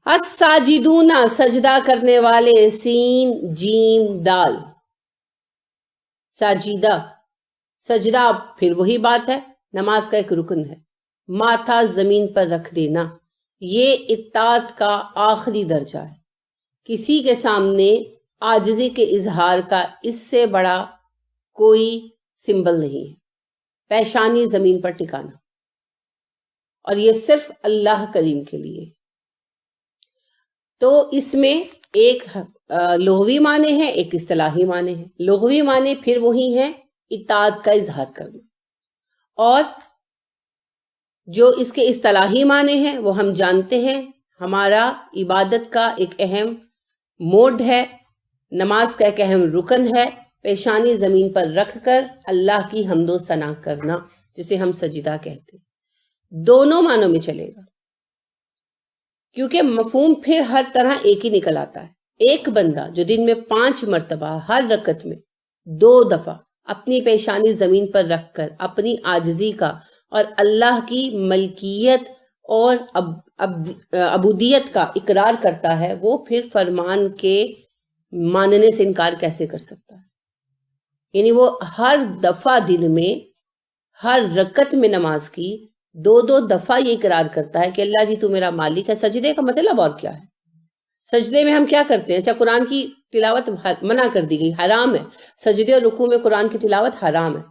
الساجدون سجدہ کرنے والے، سین جیم دال، ساجدہ سجدہ پھر وہی بات ہے، نماز کا ایک رکن ہے، ماتھا زمین پر رکھ دینا، یہ اطاعت کا آخری درجہ ہے۔ کسی کے سامنے عاجزی کے اظہار کا اس سے بڑا کوئی سمبل نہیں ہے، پیشانی زمین پر ٹکانا، اور یہ صرف اللہ کریم کے لیے۔ تو اس میں ایک لغوی معنی ہے، ایک اصطلاحی معنی ہے۔ لغوی معنی پھر وہی ہے، اطاعت کا اظہار کرنا، اور جو اس کے اصطلاحی معنی ہیں وہ ہم جانتے ہیں، ہمارا عبادت کا ایک اہم موڈ ہے، نماز کا ایک اہم رکن ہے، پیشانی زمین پر رکھ کر اللہ کی حمد و ثنا کرنا، جسے ہم سجدہ کہتے ہیں۔ دونوں معنوں میں چلے گا، کیونکہ مفہوم پھر ہر طرح ایک ہی نکل آتا ہے۔ ایک بندہ جو دن میں 5 مرتبہ ہر رکعت میں 2 دفعہ اپنی پیشانی زمین پر رکھ کر اپنی عاجزی کا اور اللہ کی ملکیت اور عبودیت کا اقرار کرتا ہے، وہ پھر فرمان کے ماننے سے انکار کیسے کر سکتا ہے؟ یعنی وہ ہر دفعہ دن میں ہر رکعت میں نماز کی 2 دفعہ یہ اقرار کرتا ہے کہ اللہ جی تو میرا مالک ہے۔ سجدے کا مطلب اور کیا ہے؟ سجدے میں ہم کیا کرتے ہیں؟ اچھا، قرآن کی تلاوت منع کر دی گئی، حرام ہے۔ سجدے اور رکوع میں قرآن کی تلاوت حرام ہے،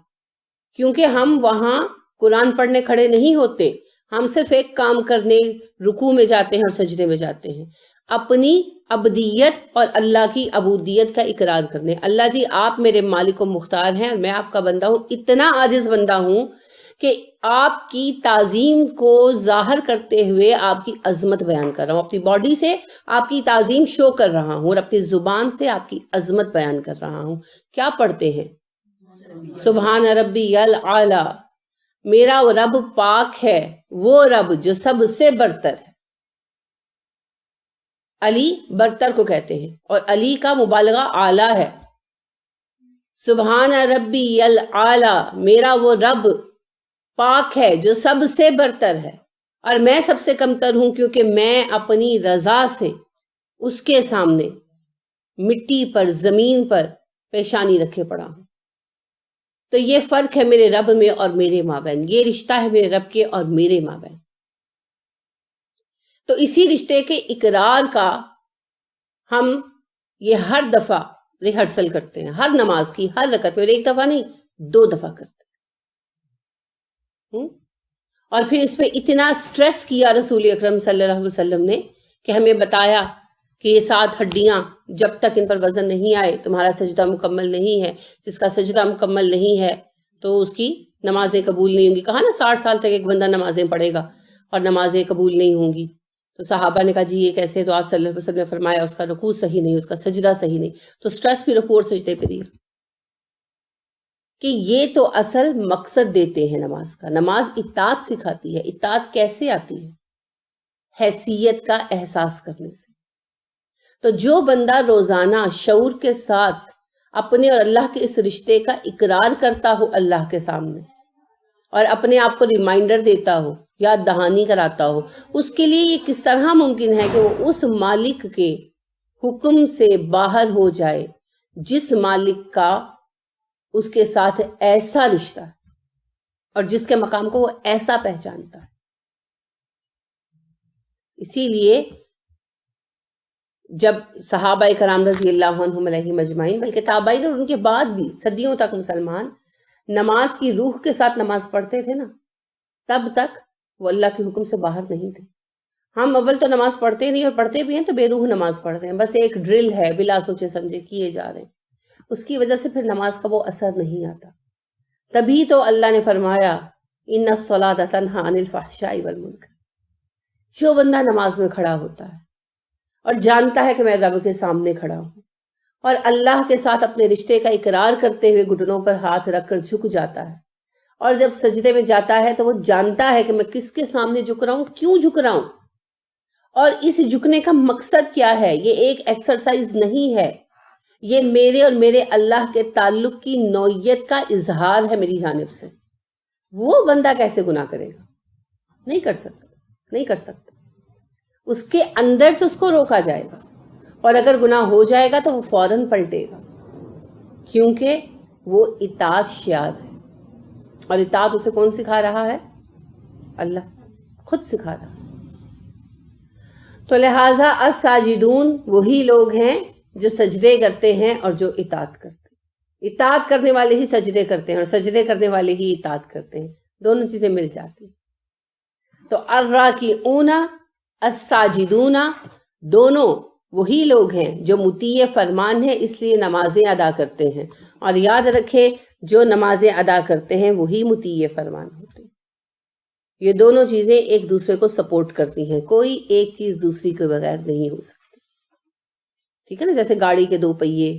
کیونکہ ہم وہاں قرآن پڑھنے کھڑے نہیں ہوتے، ہم صرف ایک کام کرنے رکوع میں جاتے ہیں اور سجدے میں جاتے ہیں، اپنی عبدیت اور اللہ کی عبودیت کا اقرار کرنے۔ اللہ جی آپ میرے مالک و مختار ہیں اور میں آپ کا بندہ ہوں، اتنا عاجز بندہ ہوں کہ آپ کی تعظیم کو ظاہر کرتے ہوئے آپ کی عظمت بیان کر رہا ہوں، اپنی باڈی سے آپ کی تعظیم شو کر رہا ہوں اور اپنی زبان سے آپ کی عظمت بیان کر رہا ہوں۔ کیا پڑھتے ہیں؟ سبحان ربی الاعلی، میرا وہ رب پاک ہے، وہ رب جو سب سے برتر ہے۔ علی برتر کو کہتے ہیں، اور علی کا مبالغہ اعلیٰ ہے۔ سبحان ربی الاعلی، میرا وہ رب پاک ہے جو سب سے برتر ہے، اور میں سب سے کمتر ہوں، کیونکہ میں اپنی رضا سے اس کے سامنے مٹی پر، زمین پر پیشانی رکھے پڑا ہوں۔ تو یہ فرق ہے میرے رب میں اور میرے مابین، یہ رشتہ ہے میرے رب کے اور میرے مابین۔ تو اسی رشتے کے اقرار کا ہم یہ ہر دفعہ ریہرسل کرتے ہیں، ہر نماز کی ہر رکعت میں، ایک دفعہ نہیں 2 دفعہ کرتے ہیں۔ اور پھر اس پہ اتنا سٹریس کیا رسول اکرم صلی اللہ علیہ وسلم نے کہ ہمیں بتایا کہ یہ 7 ہڈیاں جب تک ان پر وزن نہیں آئے تمہارا سجدہ مکمل نہیں ہے، جس کا سجدہ مکمل نہیں ہے تو اس کی نمازیں قبول نہیں ہوں گی۔ کہا نا 60 سال تک ایک بندہ نمازیں پڑھے گا اور نمازیں قبول نہیں ہوں گی، تو صحابہ نے کہا جی یہ کیسے؟ تو آپ صلی اللہ علیہ وسلم نے فرمایا اس کا رکوع صحیح نہیں، اس کا سجدہ صحیح نہیں۔ تو سٹریس بھی رکوع اور سجدے پہ دیا کہ یہ تو اصل مقصد دیتے ہیں نماز کا۔ نماز اطاعت سکھاتی ہے۔ اطاعت کیسے آتی ہے؟ حیثیت کا احساس کرنے سے۔ تو جو بندہ روزانہ شعور کے ساتھ اپنے اور اللہ کے اس رشتے کا اقرار کرتا ہو اللہ کے سامنے، اور اپنے آپ کو ریمائنڈر دیتا ہو، یاد دہانی کراتا ہو، اس کے لیے یہ کس طرح ممکن ہے کہ وہ اس مالک کے حکم سے باہر ہو جائے جس مالک کا اس کے ساتھ ایسا رشتہ ہے اور جس کے مقام کو وہ ایسا پہچانتا ہے۔ اسی لیے جب صحابہ کرام رضی اللہ عنہم علیہم اجمعین، بلکہ تابعین اور ان کے بعد بھی صدیوں تک مسلمان نماز کی روح کے ساتھ نماز پڑھتے تھے نا، تب تک وہ اللہ کے حکم سے باہر نہیں تھے۔ ہم اول تو نماز پڑھتے نہیں، اور پڑھتے بھی ہیں تو بے روح نماز پڑھتے ہیں، بس ایک ڈرل ہے، بلا سوچے سمجھے کیے جا رہے ہیں، اس کی وجہ سے پھر نماز کا وہ اثر نہیں آتا۔ تبھی تو اللہ نے فرمایا ان الصلاۃ تنہی عن الفحشاء والمنکر۔ جو بندہ نماز میں کھڑا ہوتا ہے اور جانتا ہے کہ میں رب کے سامنے کھڑا ہوں، اور اللہ کے ساتھ اپنے رشتے کا اقرار کرتے ہوئے گھٹنوں پر ہاتھ رکھ کر جھک جاتا ہے، اور جب سجدے میں جاتا ہے تو وہ جانتا ہے کہ میں کس کے سامنے جھک رہا ہوں، کیوں جھک رہا ہوں، اور اس جھکنے کا مقصد کیا ہے۔ یہ ایک ایکسرسائز نہیں ہے، یہ میرے اور میرے اللہ کے تعلق کی نوعیت کا اظہار ہے میری جانب سے۔ وہ بندہ کیسے گناہ کرے گا؟ نہیں کر سکتا، نہیں کر سکتا۔ اس کے اندر سے اس کو روکا جائے گا، اور اگر گناہ ہو جائے گا تو وہ فوراً پلٹے گا، کیونکہ وہ اطاعت شیار ہے، اور اطاعت اسے کون سکھا رہا ہے؟ اللہ خود سکھا رہا ہے۔ تو لہٰذا الساجدون وہی لوگ ہیں جو سجدے کرتے ہیں اور جو اطاعت کرتے ہیں۔ اطاعت کرنے والے ہی سجدے کرتے ہیں اور سجدے کرنے والے ہی اطاعت کرتے ہیں، دونوں چیزیں مل جاتی ہیں۔ تو الراکعون الساجدون دونوں وہی لوگ ہیں جو مطیع فرمان ہیں، اس لیے نمازیں ادا کرتے ہیں، اور یاد رکھیں جو نمازیں ادا کرتے ہیں وہی مطیع فرمان ہوتے ہیں۔ یہ دونوں چیزیں ایک دوسرے کو سپورٹ کرتی ہیں، کوئی ایک چیز دوسری کے بغیر نہیں ہو سکتی، ٹھیک ہے نا؟ جیسے گاڑی کے دو پہیے،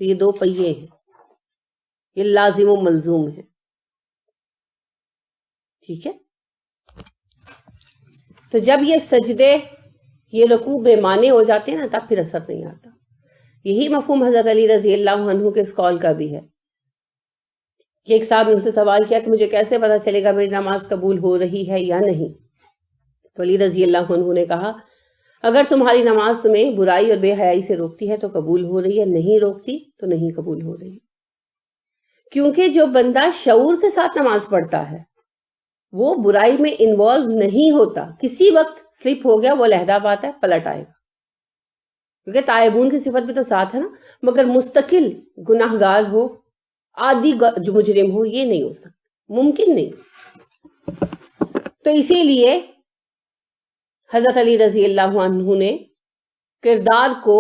تو یہ دو پہیے ہیں، یہ لازم و ملزوم ہے، ٹھیک ہے؟ تو جب یہ سجدے، یہ رکوع بے معنی ہو جاتے ہیں نا، تب پھر اثر نہیں آتا۔ یہی مفہوم حضرت علی رضی اللہ عنہ کے اس قول کا بھی ہے کہ ایک صاحب نے ان سے سوال کیا کہ مجھے کیسے پتا چلے گا میری نماز قبول ہو رہی ہے یا نہیں؟ تو علی رضی اللہ عنہ نے کہا اگر تمہاری نماز تمہیں برائی اور بے حیائی سے روکتی ہے تو قبول ہو رہی ہے، نہیں روکتی تو نہیں قبول ہو رہی۔ کیونکہ جو بندہ شعور کے ساتھ نماز پڑھتا ہے وہ برائی میں انوالو نہیں ہوتا، کسی وقت سلپ ہو گیا وہ علیحدہ بات ہے، پلٹ آئے گا، کیونکہ تائبون کی صفت بھی تو ساتھ ہے نا، مگر مستقل گناہ گار ہو، عادی جو مجرم ہو، یہ نہیں ہو سکتا، ممکن نہیں۔ تو اسی لیے حضرت علی رضی اللہ عنہ نے کردار کو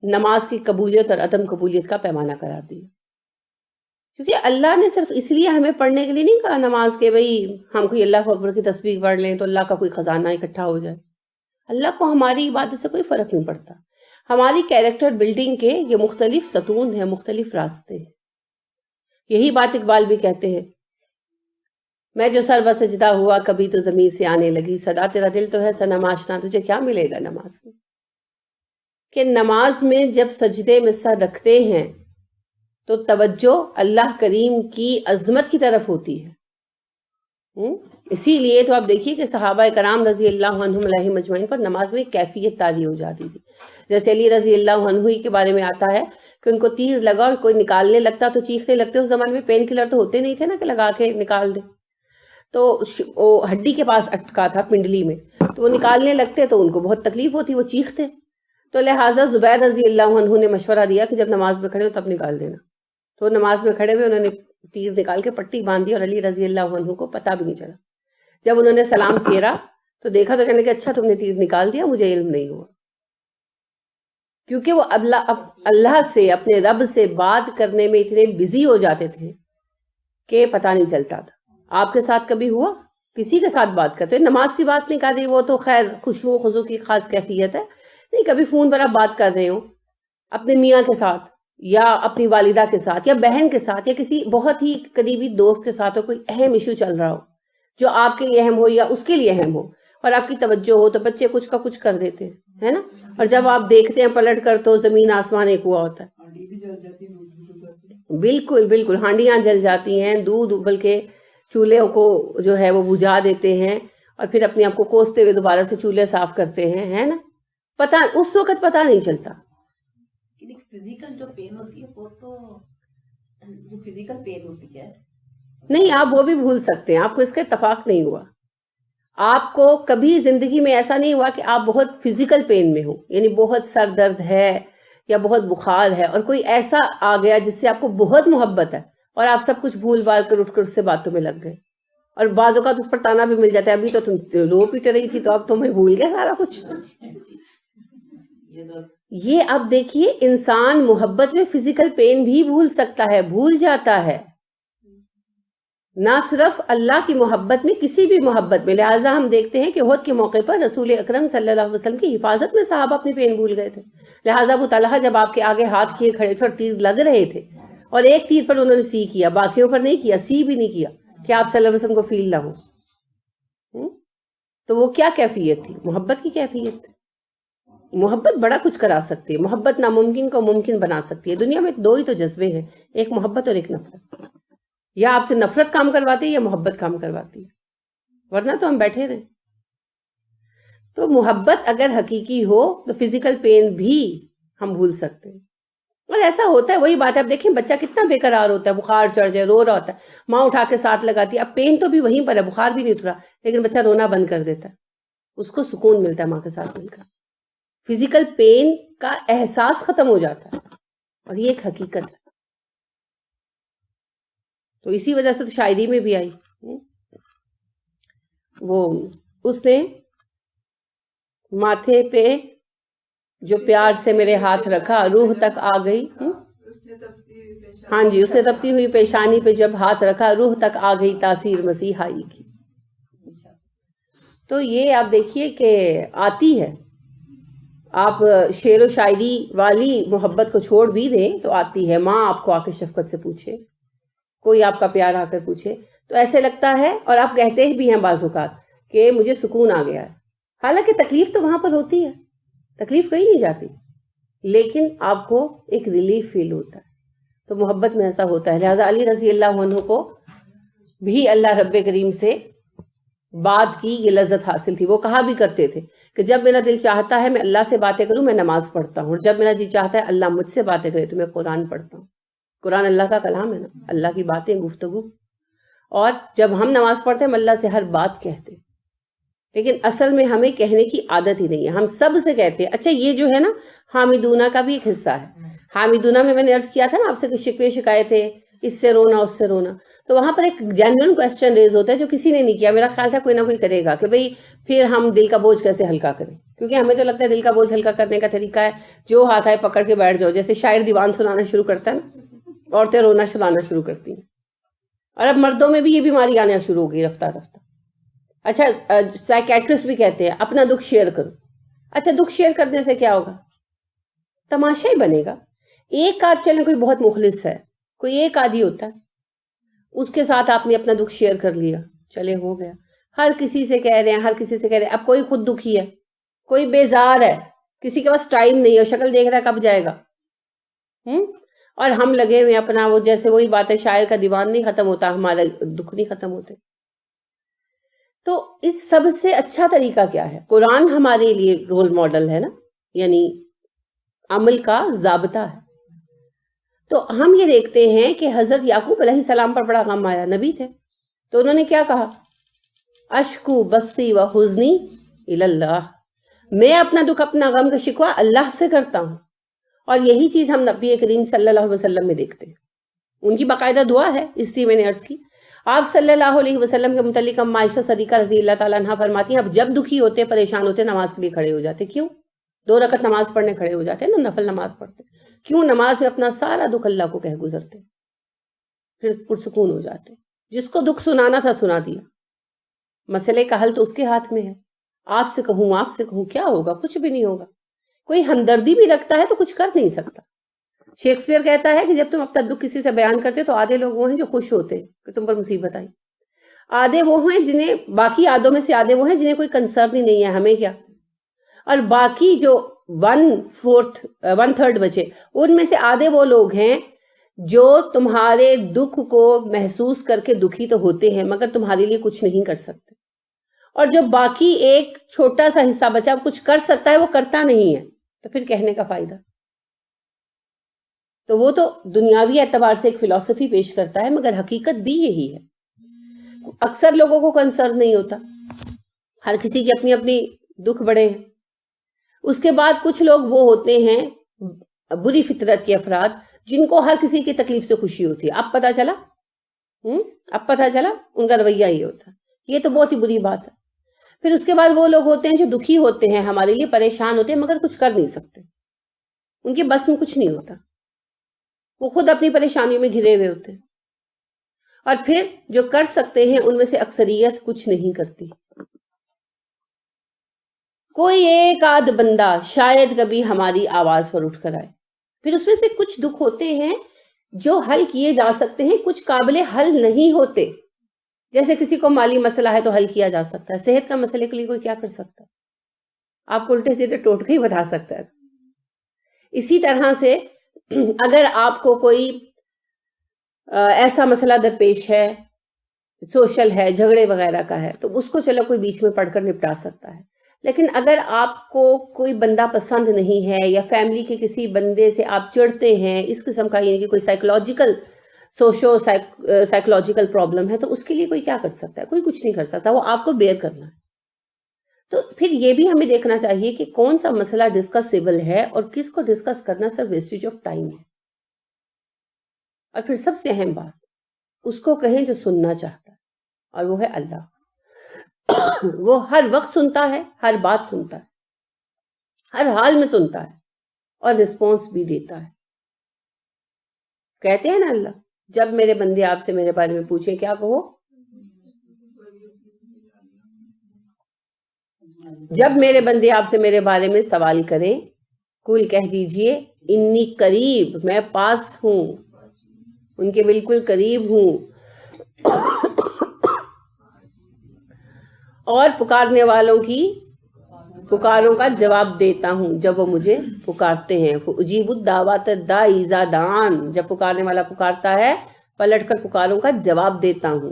نماز کی قبولیت اور عدم قبولیت کا پیمانہ قرار دیا، کیونکہ اللہ نے صرف اس لیے ہمیں پڑھنے کے لیے نہیں کہا نماز کے بھئی ہم کوئی اللہ اکبر کی تسبیح پڑھ لیں تو اللہ کا کوئی خزانہ اکٹھا ہو جائے۔ اللہ کو ہماری عبادت سے کوئی فرق نہیں پڑتا، ہماری کیریکٹر بلڈنگ کے یہ مختلف ستون ہیں، مختلف راستے ہیں۔ یہی بات اقبال بھی کہتے ہیں، میں جو سر بسجدہ ہوا کبھی تو زمین سے آنے لگی، صدا تیرا دل تو ہے صنم آشنا، تجھے کیا ملے گا نماز میں؟ کہ نماز میں جب سجدے میں سر رکھتے ہیں تو توجہ اللہ کریم کی عظمت کی طرف ہوتی ہے۔ اسی لیے تو آپ دیکھیے کہ صحابہ کرام رضی اللہ عنہم علیہم اجمعین پر نماز میں کیفیت طاری ہو جاتی تھی۔ جیسے علی رضی اللہ عنہ ہی کے بارے میں آتا ہے کہ ان کو تیر لگا اور کوئی نکالنے لگتا تو چیخنے لگتے، اس زمانے میں پین کلر تو ہوتے نہیں تھے نا کہ لگا کے نکال دے، تو وہ ہڈی کے پاس اٹکا تھا پنڈلی میں، تو وہ نکالنے لگتے تو ان کو بہت تکلیف ہوتی، وہ چیختے۔ تو لہٰذا زبیر رضی اللہ عنہ نے مشورہ دیا کہ جب نماز میں کھڑے ہو تب نکال دینا، تو نماز میں کھڑے ہوئے انہوں نے تیر نکال کے پٹی باندھ دی اور علی رضی اللہ عنہ کو پتہ بھی نہیں چلا۔ جب انہوں نے سلام پھیرا تو دیکھا تو کہنے کہ اچھا تم نے تیر نکال دیا، مجھے علم نہیں ہوا، کیونکہ وہ اللہ سے، اپنے رب سے بات کرنے میں اتنے بزی ہو جاتے تھے کہ پتہ نہیں چلتا تھا۔ آپ کے ساتھ کبھی ہوا کسی کے ساتھ بات کرتے، نماز کی بات نہیں کر دی، وہ تو خیر خشوع و خضوع کی خاص کیفیت ہے، نہیں کبھی فون پر آپ بات کر رہے ہو اپنے میاں کے ساتھ یا اپنی والدہ کے ساتھ یا بہن کے ساتھ یا کسی بہت ہی قریبی دوست کے ساتھ، کوئی اہم ایشو چل رہا ہو جو آپ کے لیے اہم ہو یا اس کے لیے اہم ہو اور آپ کی توجہ ہو، تو بچے کچھ کا کچھ کر دیتے ہیں، ہے نا؟ اور جب آپ دیکھتے ہیں پلٹ کر تو زمین آسمان ایک ہوا ہوتا ہے۔ بالکل بالکل، ہانڈیاں جل جاتی ہیں، دودھ ابل کے چولہے کو جو ہے وہ بجھا دیتے ہیں اور پھر اپنے آپ کو کوستے ہوئے دوبارہ سے چولہے صاف کرتے ہیں، ہے نا؟ پتہ اس وقت پتہ نہیں چلتا۔ فزیکل جو پین ہوتی ہے وہ تو جو فزیکل پین ہوتی ہے نہیں، آپ وہ بھی بھول سکتے ہیں، آپ کو اس کا اتفاق نہیں ہوا، آپ کو کبھی زندگی میں ایسا نہیں ہوا کہ آپ بہت فزیکل پین میں ہو، یعنی بہت سر درد ہے یا بہت بخار ہے اور کوئی ایسا آ گیا جس سے آپ کو بہت محبت ہے اور آپ سب کچھ بھول بھال کر اٹھ کر اس سے باتوں میں لگ گئے، اور بعض اوقات اس پر تانا بھی مل جاتا ہے، ابھی تو تم رو پیٹ رہی تھی تو اب تمہیں بھول گیا سارا کچھ۔ یہ اب دیکھیے انسان محبت میں فزیکل پین بھی بھول سکتا ہے، بھول جاتا ہے، نہ صرف اللہ کی محبت میں، کسی بھی محبت میں۔ لہٰذا ہم دیکھتے ہیں کہ احد کے موقع پر رسول اکرم صلی اللہ علیہ وسلم کی حفاظت میں صحابہ اپنی پین بھول گئے تھے۔ لہٰذا ابو طلحہ جب آپ کے آگے ہاتھ کیے کھڑے تھے اور تیر لگ رہے تھے اور ایک تیر پر انہوں نے سی کیا، باقیوں پر نہیں کیا، سی بھی نہیں کیا کہ آپ صلی اللہ علیہ وسلم کو فیل نہ ہو، تو وہ کیا کیفیت تھی؟ محبت کی کیفیت تھی۔ محبت بڑا کچھ کرا سکتی ہے، محبت ناممکن کو ممکن بنا سکتی ہے۔ دنیا میں دو ہی تو جذبے ہیں، ایک محبت اور ایک نفرت، یا آپ سے نفرت کام کرواتی ہے یا محبت کام کرواتی ہے، ورنہ تو ہم بیٹھے رہیں۔ تو محبت اگر حقیقی ہو تو فزیکل پین بھی ہم بھول سکتے ہیں. اور ایسا ہوتا ہے, وہی بات ہے, اب دیکھیں بچہ کتنا بے قرار ہوتا ہے, بخار چڑھ جائے, رو رہا ہوتا ہے, ماں اٹھا کے ساتھ لگاتی ہے, اب پین تو بھی وہیں پر ہے, بخار بھی نہیں اترا, لیکن بچہ رونا بند کر دیتا ہے, اس کو سکون ملتا ہے ماں کے ساتھ مل کر. فزیکل پین کا احساس ختم ہو جاتا ہے, اور یہ ایک حقیقت ہے. تو اسی وجہ سے تو شاعری میں بھی آئی, وہ اس نے ماتھے پہ جو پیار سے میرے ہاتھ رکھا, روح تک آ گئی. ہاں جی, اس نے تپتی ہوئی پیشانی پہ جب ہاتھ رکھا, روح تک آ گئی تاثیر مسیحائی کی. تو یہ آپ دیکھیے کہ آتی ہے. آپ شعر و شاعری والی محبت کو چھوڑ بھی دیں تو آتی ہے. ماں آپ کو آ کے شفقت سے پوچھے, کوئی آپ کا پیار آ کر پوچھے, تو ایسے لگتا ہے, اور آپ کہتے بھی ہیں بعض اوقات کہ مجھے سکون آ گیا ہے. حالانکہ تکلیف تو وہاں پر ہوتی ہے, تکلیف کہیں نہیں جاتی, لیکن آپ کو ایک ریلیف فیل ہوتا ہے. تو محبت میں ایسا ہوتا ہے. لہٰذا علی رضی اللہ عنہ کو بھی اللہ رب کریم سے بات کی یہ لذت حاصل تھی. وہ کہا بھی کرتے تھے کہ جب میرا دل چاہتا ہے میں اللہ سے باتیں کروں, میں نماز پڑھتا ہوں, اور جب میرا جی چاہتا ہے اللہ مجھ سے باتیں کرے تو میں قرآن پڑھتا ہوں. قرآن اللہ کا کلام ہے نا, اللہ کی باتیں, گفتگو. اور جب ہم نماز پڑھتے ہیں ہم اللہ سے ہر بات کہتے ہیں, لیکن اصل میں ہمیں کہنے کی عادت ہی نہیں ہے. ہم سب سے کہتے ہیں. اچھا, یہ جو ہے نا حامدونہ کا بھی ایک حصہ ہے. حامدونہ میں نے عرض کیا تھا نا آپ سے کہ شکوے شکایتیں, اس سے رونا اس سے رونا, تو وہاں پر ایک جینوئن کوسچن ریز ہوتا ہے جو کسی نے نہیں کیا. میرا خیال تھا کوئی نہ کوئی کرے گا کہ بھئی پھر ہم دل کا بوجھ کیسے ہلکا کریں, کیونکہ ہمیں تو لگتا ہے دل کا بوجھ ہلکا کرنے کا طریقہ ہے جو ہاتھ آئے پکڑ کے بیٹھ جاؤ. جیسے شاعر دیوان سنانا شروع کرتا ہے نا, عورتیں رونا سنانا شروع کرتی ہیں, اور اب مردوں میں بھی یہ بیماری آنا شروع ہو گئی رفتہ رفتہ. اچھا, سائیکیٹرسٹ بھی کہتے ہیں اپنا دکھ شیئر کرو. اچھا, دکھ شیئر کرنے سے کیا ہوگا؟ تماشا ہی بنے گا. ایک آدھ چلے, کوئی بہت مخلص ہے, کوئی ایک آدھی ہوتا ہے, اس کے ساتھ آپ نے اپنا دکھ شیئر کر لیا, چلے ہو گیا. ہر کسی سے کہہ رہے ہیں, ہر کسی سے کہہ رہے ہیں. اب کوئی خود دکھی ہے, کوئی بیزار ہے, کسی کے پاس ٹائم نہیں ہے, شکل دیکھ رہا ہے کب جائے گا, اور ہم لگے ہوئے اپنا, وہ جیسے وہی بات ہے, شاعر کا دیوان نہیں ختم ہوتا, ہمارا دکھ نہیں ختم ہوتے. تو اس سب سے اچھا طریقہ کیا ہے؟ قرآن ہمارے لیے رول ماڈل ہے نا, یعنی عمل کا ضابطہ ہے. تو ہم یہ دیکھتے ہیں کہ حضرت یعقوب علیہ السلام پر بڑا غم آیا, نبی تھے, تو انہوں نے کیا کہا؟ اشکو بثی و حزنی الی اللہ, میں اپنا دکھ, اپنا غم کا شکوہ اللہ سے کرتا ہوں. اور یہی چیز ہم نبی کریم صلی اللہ علیہ وسلم میں دیکھتے ہیں. ان کی باقاعدہ دعا ہے, اس لیے میں نے عرض کی. آپ صلی اللہ علیہ وسلم کے متعلق ہم عائشہ صدیقہ رضی اللہ تعالیٰ عنہ فرماتی ہیں, اب جب دکھی ہوتے, پریشان ہوتے, نماز کے لیے کھڑے ہو جاتے. کیوں؟ 2 رکعت نماز پڑھنے کھڑے ہو جاتے ہیں نا, نفل نماز پڑھتے. کیوں؟ نماز میں اپنا سارا دکھ اللہ کو کہہ گزرتے, پھر پرسکون ہو جاتے. جس کو دکھ سنانا تھا سنا دیا, مسئلے کا حل تو اس کے ہاتھ میں ہے. آپ سے کہوں کیا ہوگا؟ کچھ بھی نہیں ہوگا. کوئی ہمدردی بھی رکھتا ہے تو کچھ کر نہیں سکتا. شیکسپیئر کہتا ہے کہ جب تم اپنا دکھ کسی سے بیان کرتے تو آدھے لوگ وہ ہیں جو خوش ہوتے ہیں کہ تم پر مصیبت آئی, آدھے وہ ہیں جنہیں, باقی آدھوں میں سے آدھے وہ ہیں جنہیں کوئی کنسرن ہی نہیں ہے, ہمیں کیا, اور باقی جو 1/3 بچے, ان میں سے آدھے وہ لوگ ہیں جو تمہارے دکھ کو محسوس کر کے دکھی تو ہوتے ہیں مگر تمہارے لیے کچھ نہیں کر سکتے, اور جو باقی ایک چھوٹا سا حصہ بچا کچھ کر سکتا ہے وہ کرتا نہیں ہے, تو پھر کہنے کا فائدہ. تو وہ تو دنیاوی اعتبار سے ایک فلسفی پیش کرتا ہے, مگر حقیقت بھی یہی ہے. اکثر لوگوں کو کنسرن نہیں ہوتا, ہر کسی کی اپنی اپنی دکھ بڑے ہیں. اس کے بعد کچھ لوگ وہ ہوتے ہیں بری فطرت کے افراد, جن کو ہر کسی کی تکلیف سے خوشی ہوتی ہے. اب پتہ چلا ان کا رویہ یہ ہوتا ہے. یہ تو بہت ہی بری بات ہے. پھر اس کے بعد وہ لوگ ہوتے ہیں جو دکھی ہوتے ہیں, ہمارے لیے پریشان ہوتے ہیں مگر کچھ کر نہیں سکتے, ان کے بس میں کچھ نہیں ہوتا, وہ خود اپنی پریشانیوں میں گھرے ہوئے ہوتے ہیں. اور پھر جو کر سکتے ہیں ان میں سے اکثریت کچھ نہیں کرتی. کوئی ایک آدھ بندہ شاید کبھی ہماری آواز پر اٹھ کر آئے. پھر اس میں سے کچھ دکھ ہوتے ہیں جو حل کیے جا سکتے ہیں, کچھ قابل حل نہیں ہوتے. جیسے کسی کو مالی مسئلہ ہے تو حل کیا جا سکتا ہے, صحت کا مسئلے کے لیے کوئی کیا کر سکتا ہے؟ آپ کو الٹے سیدھے ٹوٹکے ہی بتا سکتا ہے. اسی طرح سے اگر آپ کو کوئی ایسا مسئلہ درپیش ہے, سوشل ہے, جھگڑے وغیرہ کا ہے, تو اس کو چلو کوئی بیچ میں پڑھ کر نپٹا سکتا ہے. لیکن اگر آپ کو کوئی بندہ پسند نہیں ہے یا فیملی کے کسی بندے سے آپ چڑھتے ہیں، اس قسم کا یعنی کہ کوئی سائیکولوجیکل پرابلم ہے، تو اس کے لیے کوئی کیا کر سکتا ہے؟ کوئی کچھ نہیں کر سکتا، وہ آپ کو بیئر کرنا ہے. تو پھر یہ بھی ہمیں دیکھنا چاہیے کہ کون سا مسئلہ ڈسکسیبل ہے اور کس کو ڈسکس کرنا صرف ویسٹیج آف ٹائم ہے. اور پھر سب سے اہم بات، اس کو کہیں جو سننا چاہتا ہے، اور وہ ہے اللہ. وہ ہر وقت سنتا ہے، ہر بات سنتا ہے، ہر حال میں سنتا ہے اور رسپانس بھی دیتا ہے. کہتے ہیں نا اللہ، جب میرے بندے آپ سے میرے بارے میں پوچھیں کیا کہو؟ جب میرے بندے آپ سے میرے بارے میں سوال کریں، کل کہہ دیجئے انی قریب، میں پاس ہوں، ان کے بالکل قریب ہوں، اور پکارنے والوں کی پکاروں کا جواب دیتا ہوں جب وہ مجھے پکارتے ہیں. اجیب الدعوات الداعی اذا دعان، جب پکارنے والا پکارتا ہے پلٹ کر پکاروں کا جواب دیتا ہوں.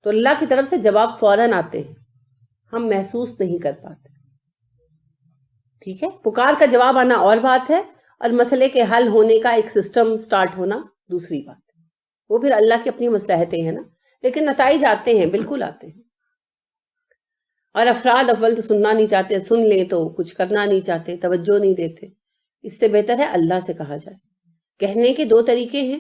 تو اللہ کی طرف سے جواب فوراً آتے ہیں، ہم محسوس نہیں کر پاتے. ٹھیک ہے، پکار کا جواب آنا اور بات ہے، اور مسئلے کے حل ہونے کا ایک سسٹم سٹارٹ ہونا دوسری بات ہے. وہ پھر اللہ کی اپنی مصلحتیں ہیں نا، لیکن نتائج آتے ہیں، بالکل آتے ہیں. اور افراد اول تو سننا نہیں چاہتے، سن لیں تو کچھ کرنا نہیں چاہتے، توجہ نہیں دیتے. اس سے بہتر ہے اللہ سے کہا جائے. کہنے کے دو طریقے ہیں.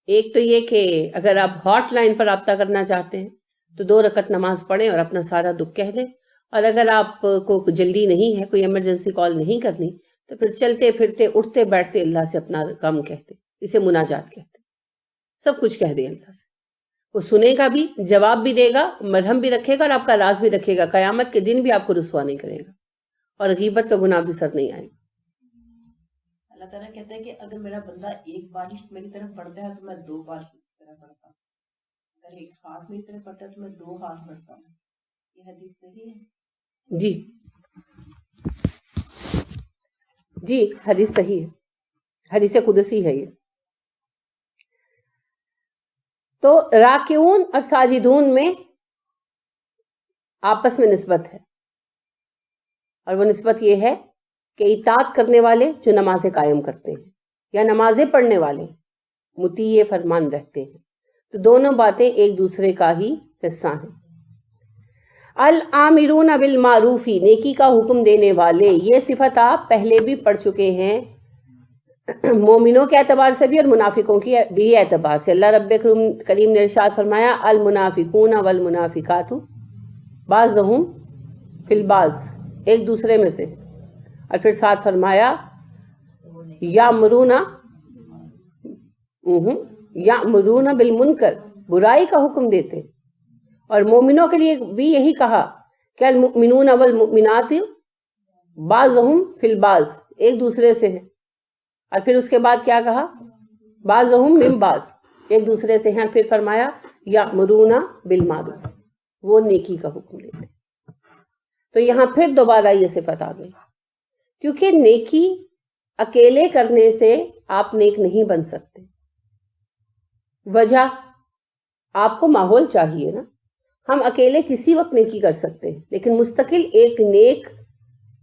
ایک تو یہ کہ اگر آپ ہاٹ لائن پر رابطہ کرنا چاہتے ہیں تو 2 رکعت نماز پڑھیں اور اپنا سارا دکھ کہہ دیں. اور اگر آپ کو جلدی نہیں ہے، کوئی ایمرجنسی کال نہیں کرنی، تو پھر چلتے پھرتے اٹھتے بیٹھتے اللہ سے اپنا کام کہتے. اسے مناجات کہتے. سب کچھ کہہ دیں اللہ سے. وہ سنے گا بھی، جواب بھی دے گا، مرہم بھی رکھے گا، اور آپ کا راز بھی رکھے گا. قیامت کے دن بھی آپ کو رسوا نہیں کرے گا، اور غیبت کا گناہ بھی سر نہیں آئے گا. اللہ تعالیٰ کہتا ہے کہ اگر میرا بندہ ایک بارش میری طرف پڑتا ہے تو میں 2 بارش اس کی طرف پڑتا ہوں. اگر ایک ہاتھ میری طرف پڑتا ہے تو میں 2 ہاتھ پڑتا ہوں. یہ حدیث صحیح ہے؟ جی حدیث صحیح ہے، حدیث قدسی ہے یہ. تو راکعون اور ساجدون میں آپس میں نسبت ہے، اور وہ نسبت یہ ہے کہ اطاعت کرنے والے جو نمازیں قائم کرتے ہیں یا نمازیں پڑھنے والے مطیع فرمان رہتے ہیں. تو دونوں باتیں ایک دوسرے کا ہی حصہ ہیں. العامرون بالمعروف، نیکی کا حکم دینے والے. یہ صفت آپ پہلے بھی پڑھ چکے ہیں، مومنوں کے اعتبار سے بھی اور منافقوں کی بھی اعتبار سے. اللہ رب کریم نے ارشاد فرمایا المنافقون والمنافقات بعضهم فی البعض، ایک دوسرے میں سے. اور پھر ساتھ فرمایا یامرون بالمنکر، برائی کا حکم دیتے. اور مومنوں کے لیے بھی یہی کہا کہ المؤمنون والمؤمنات بعضهم فی البعض، ایک دوسرے سے ہے. اور پھر اس کے بعد کیا کہا؟ بعضهم من بعض، ایک دوسرے سے ہیں. پھر فرمایا یامرون بالمعروف، وہ نیکی کا حکم دیتے. تو یہاں پھر دوبارہ یہ صفت آ گئی، کیونکہ نیکی اکیلے کرنے سے آپ نیک نہیں بن سکتے. وجہ، آپ کو ماحول چاہیے نا. ہم اکیلے کسی وقت نیکی کر سکتے ہیں، لیکن مستقل ایک نیک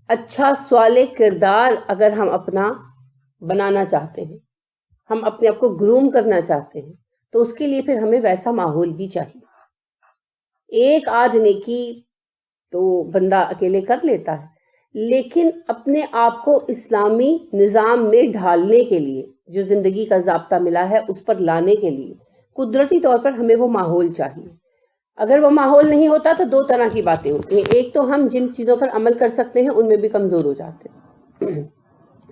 اچھا صالح کردار اگر ہم اپنا بنانا چاہتے ہیں، ہم اپنے آپ کو گروم کرنا چاہتے ہیں، تو اس کے لیے پھر ہمیں ویسا ماحول بھی چاہیے. ایک آدھ نیکی تو بندہ اکیلے کر لیتا ہے، لیکن اپنے آپ کو اسلامی نظام میں ڈھالنے کے لیے، جو زندگی کا ضابطہ ملا ہے اس پر لانے کے لیے قدرتی طور پر ہمیں وہ ماحول چاہیے. اگر وہ ماحول نہیں ہوتا تو 2 طرح کی باتیں ہوتی ہیں. ایک تو ہم جن چیزوں پر عمل کر سکتے ہیں ان میں بھی کمزور ہو جاتے ہیں.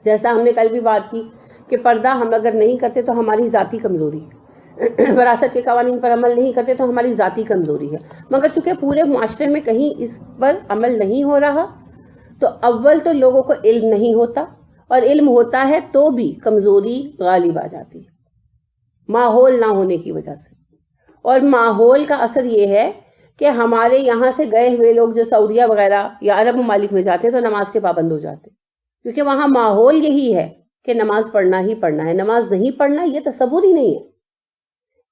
جیسا ہم نے کل بھی بات کی کہ پردہ ہم اگر نہیں کرتے تو ہماری ذاتی کمزوری ہے. وراثت کے قوانین پر عمل نہیں کرتے تو ہماری ذاتی کمزوری ہے. مگر چونکہ پورے معاشرے میں کہیں اس پر عمل نہیں ہو رہا، تو اول تو لوگوں کو علم نہیں ہوتا، اور علم ہوتا ہے تو بھی کمزوری غالب آ جاتی ہے ماحول نہ ہونے کی وجہ سے. اور ماحول کا اثر یہ ہے کہ ہمارے یہاں سے گئے ہوئے لوگ جو سعودیہ وغیرہ یا عرب ممالک میں جاتے ہیں تو نماز کے پابند ہو جاتے ہیں، کیونکہ وہاں ماحول یہی ہے کہ نماز پڑھنا ہی پڑھنا ہے. نماز نہیں پڑھنا یہ تصور ہی نہیں ہے.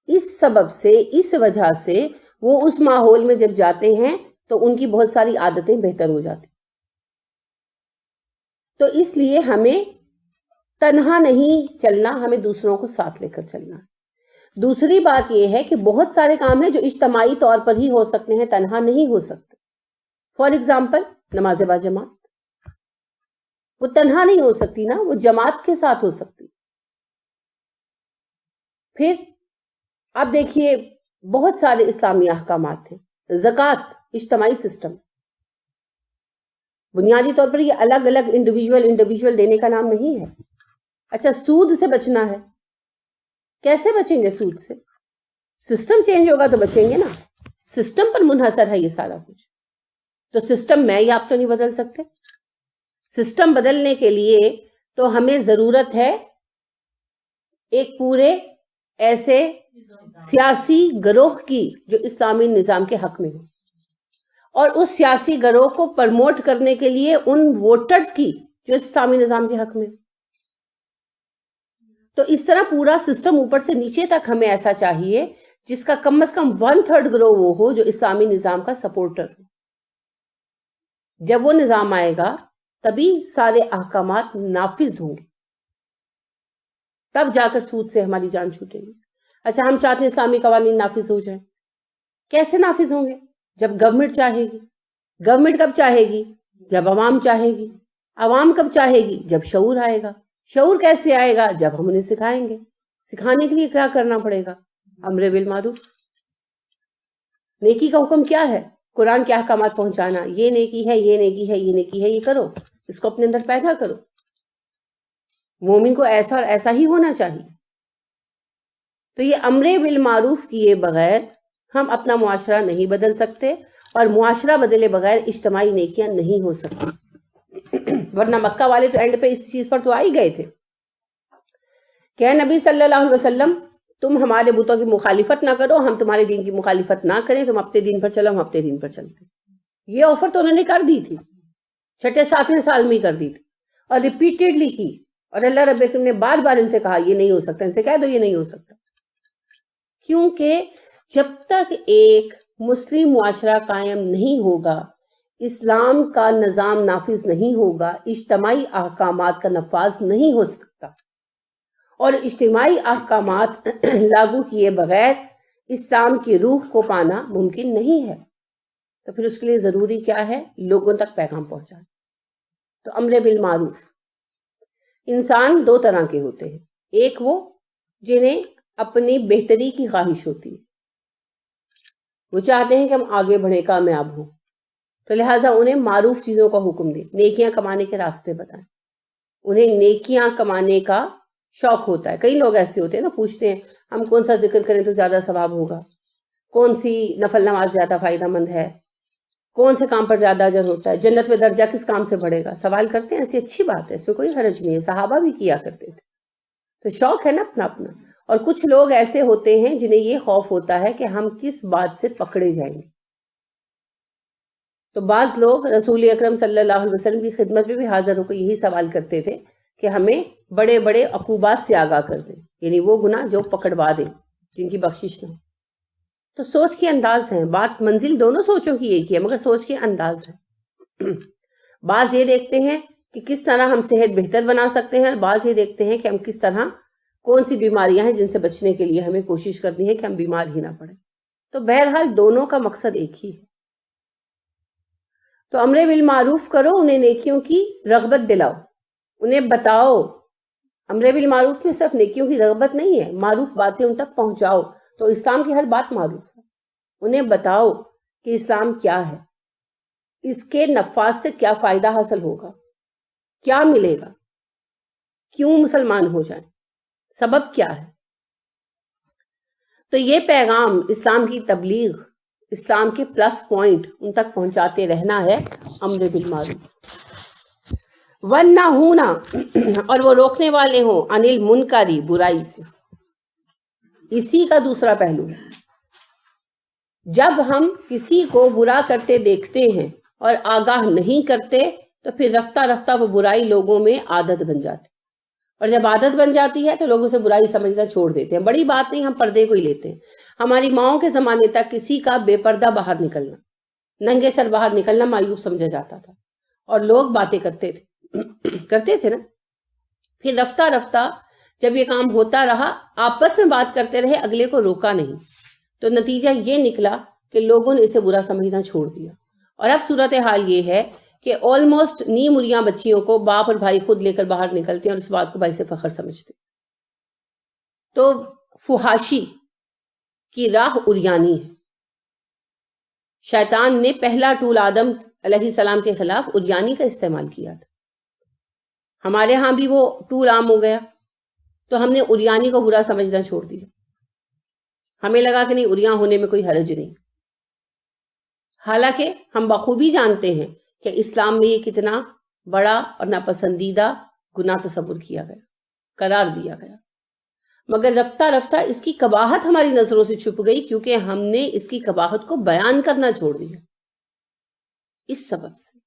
اس سبب سے، اس وجہ سے وہ اس ماحول میں جب جاتے ہیں تو ان کی بہت ساری عادتیں بہتر ہو جاتی. تو اس لیے ہمیں تنہا نہیں چلنا، ہمیں دوسروں کو ساتھ لے کر چلنا ہے۔ دوسری بات یہ ہے کہ بہت سارے کام ہیں جو اجتماعی طور پر ہی ہو سکتے ہیں، تنہا نہیں ہو سکتے۔ فار ایگزامپل نماز با جماعت، وہ تنہا نہیں ہو سکتی نا، وہ جماعت کے ساتھ ہو سکتی۔ پھر اب دیکھیے بہت سارے اسلامی احکامات ہیں۔ زکوٰۃ اجتماعی سسٹم، بنیادی طور پر یہ الگ الگ انڈیویجول دینے کا نام نہیں ہے۔ اچھا، سود سے بچنا ہے، کیسے بچیں گے سود سے؟ سسٹم چینج ہوگا تو بچیں گے نا، سسٹم پر منحصر ہے یہ سارا کچھ۔ تو سسٹم میں یا آپ تو نہیں بدل سکتے۔ سسٹم بدلنے کے لیے تو ہمیں ضرورت ہے ایک پورے ایسے سیاسی گروہ کی جو اسلامی نظام کے حق میں ہو، اور اس سیاسی گروہ کو پرموٹ کرنے کے لیے ان ووٹرز کی جو اسلامی نظام کے حق میں ہو۔ تو اس طرح پورا سسٹم اوپر سے نیچے تک ہمیں ایسا چاہیے جس کا کم از کم 1/3 گروہ وہ ہو جو اسلامی نظام کا سپورٹر ہو۔ جب وہ نظام آئے گا تبھی سارے احکامات نافذ ہوں گے، تب جا کر سود سے ہماری جان چھوٹے گی۔ اچھا، ہم چاہتے ہیں اسلامی قوانین نافذ ہو جائیں، کیسے نافذ ہوں گے؟ جب گورنمنٹ چاہے گی۔ گورنمنٹ کب چاہے گی؟ جب عوام چاہے گی۔ عوام کب چاہے گی؟ جب شعور آئے گا۔ شعور کیسے آئے گا؟ جب ہم انہیں سکھائیں گے۔ سکھانے کے لیے کیا کرنا پڑے گا؟ امر بالمعروف۔ نیکی کا حکم کیا ہے؟ قرآن کے احکامات پہنچانا، یہ نیکی ہے، یہ نیکی ہے، یہ نیکی ہے، یہ کرو، اس کو اپنے اندر پیدا کرو۔ مومن کو ایسا اور ایسا ہی ہونا چاہیے۔ تو یہ امر بالمعروف کیے بغیر ہم اپنا معاشرہ نہیں بدل سکتے، اور معاشرہ بدلے بغیر اجتماعی نیکیاں نہیں ہو سکتی۔ ورنہ مکہ والے تو اینڈ پہ اس چیز پر تو آ ہی گئے تھے کہ اے نبی صلی اللہ علیہ وسلم، تم ہمارے بتوں کی مخالفت نہ کرو، ہم تمہارے دین کی مخالفت نہ کریں، تم اپنے دین پر چلو، ہم اپنے دین پر چلتے۔ یہ آفر تو انہوں نے کر دی تھی، 6-7ویں سال میں ہی کر دی تھی، اور ریپیٹیڈلی کی، اور اللہ رب العالمین نے بار بار ان سے کہا یہ نہیں ہو سکتا، ان سے کہہ دو یہ نہیں ہو سکتا۔ کیونکہ جب تک ایک مسلم معاشرہ قائم نہیں ہوگا، اسلام کا نظام نافذ نہیں ہوگا، اجتماعی احکامات کا نفاذ نہیں ہو سکتا، اور اجتماعی احکامات لاگو کیے بغیر اسلام کی روح کو پانا ممکن نہیں ہے۔ تو پھر اس کے لیے ضروری کیا ہے؟ لوگوں تک پیغام پہنچانا۔ تو امر بالمعروف، انسان 2 طرح کے ہوتے ہیں، ایک وہ جنہیں اپنی بہتری کی خواہش ہوتی ہے، وہ چاہتے ہیں کہ ہم آگے بڑھیں، کامیاب ہوں، تو لہٰذا انہیں معروف چیزوں کا حکم دیں، نیکیاں کمانے کے راستے بتائیں، انہیں نیکیاں کمانے کا شوق ہوتا ہے۔ کئی لوگ ایسے ہوتے ہیں نا، پوچھتے ہیں ہم کون سا ذکر کریں تو زیادہ ثواب ہوگا، کون سی نفل نماز زیادہ فائدہ مند ہے، کون سے کام پر زیادہ اجر ہوتا ہے، جنت میں درجہ کس کام سے بڑھے گا، سوال کرتے ہیں۔ ایسی اچھی بات ہے، اس میں کوئی حرج نہیں ہے، صحابہ بھی کیا کرتے تھے، تو شوق ہے نا اپنا اپنا۔ اور کچھ لوگ ایسے ہوتے ہیں جنہیں یہ خوف ہوتا ہے کہ ہم کس بات سے پکڑے جائیں گے۔ تو بعض لوگ رسول اکرم صلی اللہ علیہ وسلم کی خدمت میں بھی حاضر ہو کر یہی سوال کرتے تھے کہ ہمیں بڑے بڑے عقوبات سے آگاہ کر دیں، یعنی وہ گناہ جو پکڑوا دیں، جن کی بخشش نہ ہو۔ تو سوچ کے انداز ہیں، بات منزل دونوں سوچوں کی ایک ہی ہے، مگر سوچ کے انداز ہے۔ بعض یہ دیکھتے ہیں کہ کس طرح ہم صحت بہتر بنا سکتے ہیں، اور بعض یہ دیکھتے ہیں کہ ہم کس طرح، کون سی بیماریاں ہیں جن سے بچنے کے لیے ہمیں کوشش کرنی ہے کہ ہم بیمار ہی نہ پڑیں۔ تو بہرحال دونوں کا مقصد ایک ہی ہے۔ تو امر بالمعروف کرو، انہیں نیکیوں کی رغبت دلاؤ، انہیں بتاؤ۔ امر بالمعروف میں صرف نیکیوں کی رغبت نہیں ہے، معروف باتیں ان تک پہنچاؤ۔ تو اسلام کی ہر بات معروف ہے، انہیں بتاؤ کہ اسلام کیا ہے، اس کے نفاذ سے کیا فائدہ حاصل ہوگا، کیا ملے گا، کیوں مسلمان ہو جائیں، سبب کیا ہے۔ تو یہ پیغام اسلام کی تبلیغ، اسلام کے پلس پوائنٹ ان تک پہنچاتے رہنا ہے امر بالمعروف۔ وَالنَّهُونَ، اور وہ روکنے والے ہوں، عَنِ الْمُنْکَرِ، برائی سے۔ اسی کا دوسرا پہلو ہے، جب ہم کسی کو برا کرتے دیکھتے ہیں اور آگاہ نہیں کرتے تو پھر رفتہ رفتہ وہ برائی لوگوں میں عادت بن جاتی، اور جب عادت بن جاتی ہے تو لوگ اسے برائی سمجھنا چھوڑ دیتے ہیں۔ بڑی بات نہیں، ہم پردے کو ہی لیتے ہیں۔ ہماری ماؤں کے زمانے تک کسی کا بے پردہ باہر نکلنا، ننگے سر باہر نکلنا معیوب سمجھا جاتا تھا، اور لوگ باتیں کرتے تھے کرتے تھے نا. پھر رفتہ رفتہ جب یہ کام ہوتا رہا, آپس میں بات کرتے رہے, اگلے کو روکا نہیں, تو نتیجہ یہ نکلا کہ لوگوں نے اسے برا سمجھنا چھوڑ دیا. اور اب صورتحال یہ ہے کہ آلموسٹ نیم اریاں بچیوں کو باپ اور بھائی خود لے کر باہر نکلتے ہیں اور اس بات کو باعث فخر سمجھتے. تو فحاشی کی راہ اریانی ہے. شیطان نے پہلا ٹول آدم علیہ السلام کے خلاف اریانی کا استعمال کیا تھا. ہمارے ہاں بھی وہ ٹول عام ہو گیا, تو ہم نے اریانی کو برا سمجھنا چھوڑ دیا. ہمیں لگا کہ نہیں, اریاں ہونے میں کوئی حرج نہیں. حالانکہ ہم بخوبی جانتے ہیں کہ اسلام میں یہ کتنا بڑا اور ناپسندیدہ گناہ تصور کیا گیا, قرار دیا گیا. مگر رفتہ رفتہ اس کی قباحت ہماری نظروں سے چھپ گئی, کیونکہ ہم نے اس کی قباحت کو بیان کرنا چھوڑ دیا. اس سبب سے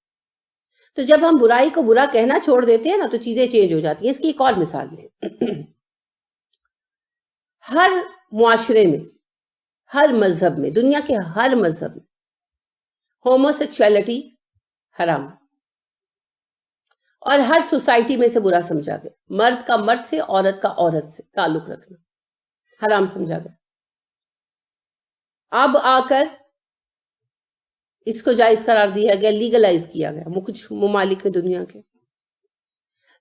تو جب ہم برائی کو برا کہنا چھوڑ دیتے ہیں نا, تو چیزیں چینج ہو جاتی ہیں. اس کی ایک اور مثال ہے. ہر معاشرے میں, ہر مذہب میں, دنیا کے ہر مذہب میں ہومو سیکشوالٹی حرام, اور ہر سوسائٹی میں سے برا سمجھا گیا. مرد کا مرد سے, عورت کا عورت سے تعلق رکھنا حرام سمجھا گیا. اب آ کر اس کو جائز قرار دیا گیا, لیگلائز کیا گیا. وہ کچھ ممالک میں, دنیا کے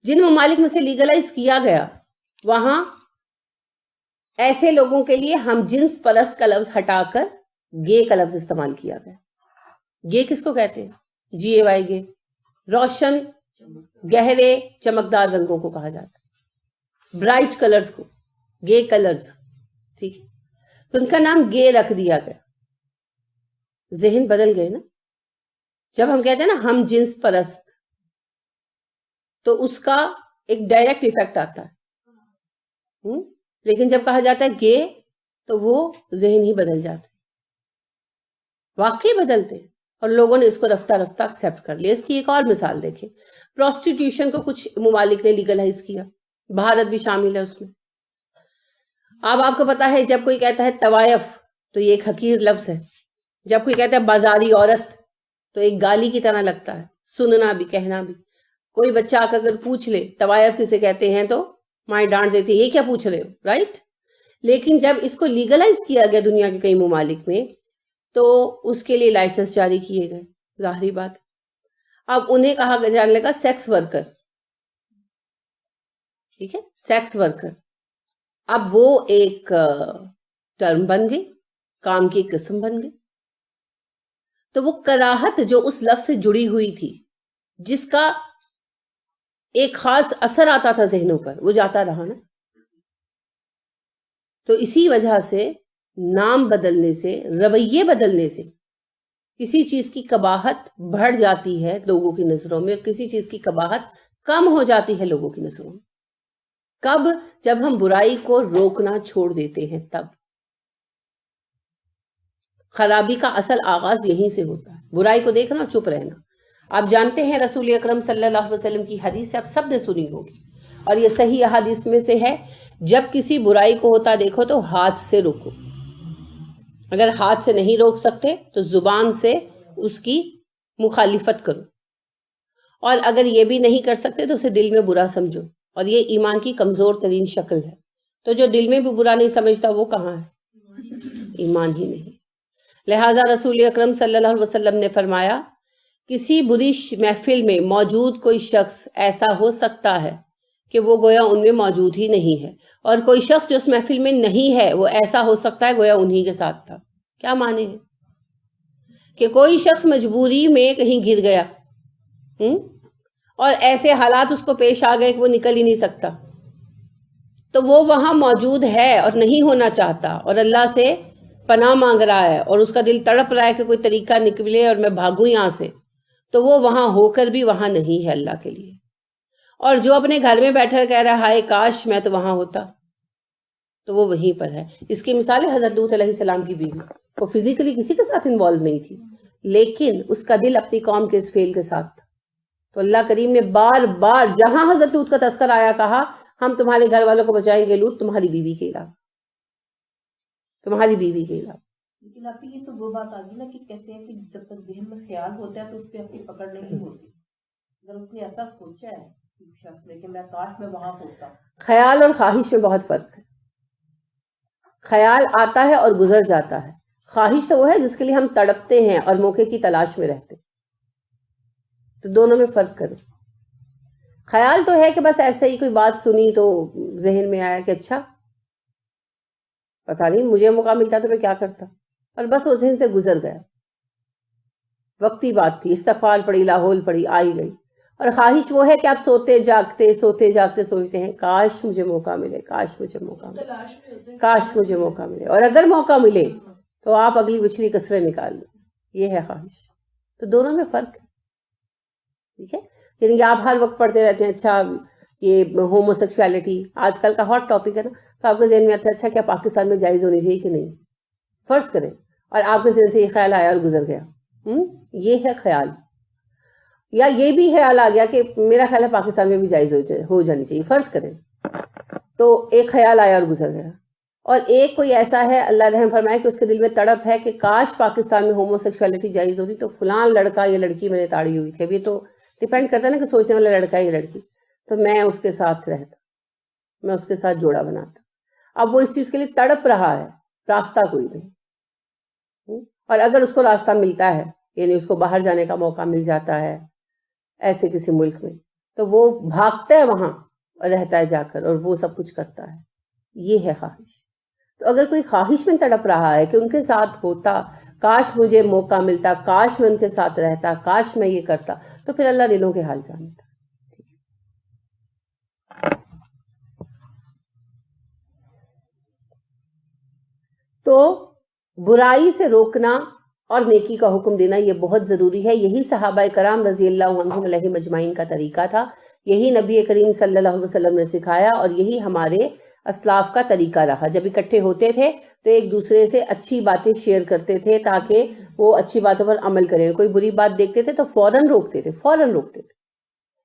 جن ممالک میں سے لیگلائز کیا گیا, وہاں ایسے لوگوں کے لیے ہم جنس پرست کا لفظ ہٹا کر گے کا لفظ استعمال کیا گیا. گے کس کو کہتے ہیں؟ GAY گے. روشن گہرے چمکدار رنگوں کو کہا جاتا ہے, برائٹ کلرز کو گے کلرز. ٹھیک ہے, تو ان کا نام گے رکھ دیا گیا. ذہن بدل گئے نا. جب ہم کہتے ہیں نا ہم جنس پرست, تو اس کا ایک ڈائریکٹ ایفیکٹ آتا ہے. لیکن جب کہا جاتا ہے گے, تو وہ ذہن ہی بدل جاتا ہے. واقعی بدلتے ہیں, اور لوگوں نے اس کو رفتہ رفتہ ایکسیپٹ کر لیا. اس کی ایک اور مثال دیکھیں. پروسٹیٹیوشن کو کچھ ممالک نے لیگلائز کیا, بھارت بھی شامل ہے اس میں. اب آپ کو پتا ہے, جب کوئی کہتا ہے طوائف, تو یہ ایک حقیر لفظ ہے. جب کوئی کہتا ہے بازاری عورت, تو ایک گالی کی طرح لگتا ہے, سننا بھی کہنا بھی. کوئی بچہ آ کر اگر پوچھ لے طوائف کسے کہتے ہیں, تو مائیں ڈانٹ دیتی ہے, یہ کیا پوچھ رہے ہو, رائٹ. لیکن جب اس کو لیگلائز کیا گیا دنیا کے کئی ممالک میں, تو اس کے لیے لائسنس جاری کیے گئے. ظاہری بات, اب انہیں کہا جانے لگا سیکس ورکر. ٹھیک ہے, سیکس ورکر. اب وہ ایک ٹرم بن گئی, کام کی ایک قسم بن گئی. تو وہ کراہت جو اس لفظ سے جڑی ہوئی تھی, جس کا ایک خاص اثر آتا تھا ذہنوں پر, وہ جاتا رہا نا. تو اسی وجہ سے نام بدلنے سے, رویے بدلنے سے کسی چیز کی قباحت بڑھ جاتی ہے لوگوں کی نظروں میں, اور کسی چیز کی قباحت کم ہو جاتی ہے لوگوں کی نظروں میں. کب؟ جب ہم برائی کو روکنا چھوڑ دیتے ہیں. تب خرابی کا اصل آغاز یہیں سے ہوتا ہے, برائی کو دیکھنا اور چپ رہنا. آپ جانتے ہیں رسول اکرم صلی اللہ علیہ وسلم کی حدیث آپ سب نے سنی ہوگی, اور یہ صحیح احادیث میں سے ہے, جب کسی برائی کو ہوتا دیکھو تو ہاتھ سے روکو. اگر ہاتھ سے نہیں روک سکتے تو زبان سے اس کی مخالفت کرو, اور اگر یہ بھی نہیں کر سکتے تو اسے دل میں برا سمجھو. اور یہ ایمان کی کمزور ترین شکل ہے. تو جو دل میں بھی برا نہیں سمجھتا وہ کہاں ہے؟ ایمان ہی نہیں. لہٰذا رسول اکرم صلی اللہ علیہ وسلم نے فرمایا, کسی بری محفل میں موجود کوئی شخص ایسا ہو سکتا ہے کہ وہ گویا ان میں موجود ہی نہیں ہے, اور کوئی شخص جو اس محفل میں نہیں ہے وہ ایسا ہو سکتا ہے گویا انہی کے ساتھ تھا. کیا معنی ہے؟ کہ کوئی شخص مجبوری میں کہیں گر گیا, اور ایسے حالات اس کو پیش آ گئے کہ وہ نکل ہی نہیں سکتا, تو وہ وہاں موجود ہے اور نہیں ہونا چاہتا, اور اللہ سے پناہ مانگ رہا ہے, اور اس کا دل تڑپ رہا ہے کہ کوئی طریقہ نکلے اور میں بھاگوں یہاں سے, تو وہ وہاں ہو کر بھی وہاں نہیں ہے اللہ کے لیے. اور جو اپنے گھر میں بیٹھا کہہ رہا ہے ہائے کاش میں تو وہاں ہوتا, تو وہ وہیں پر ہے. اس کی مثال ہے حضرت لوط علیہ السلام کی بیوی. وہ فزیکلی کسی کے ساتھ انوالو نہیں تھی, لیکن اس کا دل اپنی قوم کے اس فعل کے ساتھ تھا. تو اللہ کریم نے بار بار جہاں حضرت لوط کا تذکر آیا کہا ہم تمہارے گھر والوں کو بچائیں گے لوط, تمہاری بیوی کے علاوہ, تمہاری بیوی کے علاوہ. لیکن آپ یہ تو وہ بات آ گئی نا کہ کہتے ہیں کہ جب تک ذہن میں خیال ہوتا ہے تو اس پہ اپنی پکڑ نہیں ہوتی. اگر اس نے ایسا سوچا ہے شخص نے کہ میں کاش میں وہاں ہوتا. خیال اور خواہش میں بہت فرق ہے. خیال آتا ہے اور گزر جاتا ہے، خواہش تو وہ ہے جس کے لیے ہم تڑپتے ہیں اور موقع کی تلاش میں رہتے. تو دونوں میں فرق کریں. خیال تو ہے کہ بس ایسے ہی کوئی بات سنی تو ذہن میں آیا کہ اچھا پتہ نہیں مجھے موقع ملتا تو میں کیا کرتا، اور بس وہ ذہن سے گزر گیا، وقتی بات تھی، استغفار پڑی، لاحول پڑی، آئی گئی. اور خواہش وہ ہے کہ آپ سوتے جاگتے سوچتے ہیں کاش مجھے موقع ملے، کاش مجھے موقع ملے، کاش مجھے موقع ملے، اور اگر موقع ملے تو آپ اگلی بچھڑی کسریں نکال لیں. یہ ہے خواہش. تو دونوں میں فرق ہے. ٹھیک ہے، یعنی کہ آپ ہر وقت پڑھتے رہتے ہیں اچھا یہ ہومو سیکشولیٹی آج کل کا ہاٹ ٹاپک ہے نا، تو آپ کے ذہن میں آتا ہے اچھا کیا پاکستان میں جائز ہونی چاہیے کہ نہیں. فرض کریں اور آپ کے ذہن سے یہ خیال آیا اور گزر گیا، یہ ہے خیال. یا یہ بھی خیال آ گیا کہ میرا خیال ہے پاکستان میں بھی جائز ہو جانی چاہیے، فرض کریں. تو ایک خیال آیا اور گزر گیا. اور ایک کوئی ایسا ہے اللہ رحم فرمائے کہ اس کے دل میں تڑپ ہے کہ کاش پاکستان میں ہومو سیکشولیٹی جائز ہوتی تو فلان لڑکا یا لڑکی میں نے تاڑی ہوئی تھی. اب یہ تو ڈیپینڈ کرتا ہے نا کہ سوچنے والا لڑکا یا لڑکی، تو میں اس کے ساتھ رہتا، میں اس کے ساتھ جوڑا بناتا. اب وہ اس چیز کے لیے تڑپ رہا ہے، راستہ کوئی نہیں. اور اگر اس کو راستہ ملتا ہے، یعنی اس کو باہر جانے کا موقع مل جاتا ہے ایسے کسی ملک میں، تو وہ بھاگتا ہے وہاں اور رہتا ہے جا کر، اور وہ سب کچھ کرتا ہے. یہ ہے خواہش. تو اگر کوئی خواہش میں تڑپ رہا ہے کہ ان کے ساتھ ہوتا، کاش مجھے موقع ملتا، کاش میں ان کے ساتھ رہتا، کاش میں یہ کرتا، تو پھر اللہ دلوں کے حال جانتا. تو برائی سے روکنا اور نیکی کا حکم دینا یہ بہت ضروری ہے. یہی صحابہ کرام رضی اللہ عنہم علیہ مجمعین کا طریقہ تھا، یہی نبی کریم صلی اللہ علیہ وسلم نے سکھایا، اور یہی ہمارے اسلاف کا طریقہ رہا. جب اکٹھے ہوتے تھے تو ایک دوسرے سے اچھی باتیں شیئر کرتے تھے تاکہ وہ اچھی باتوں پر عمل کریں. کوئی بری بات دیکھتے تھے تو فوراً روکتے تھے.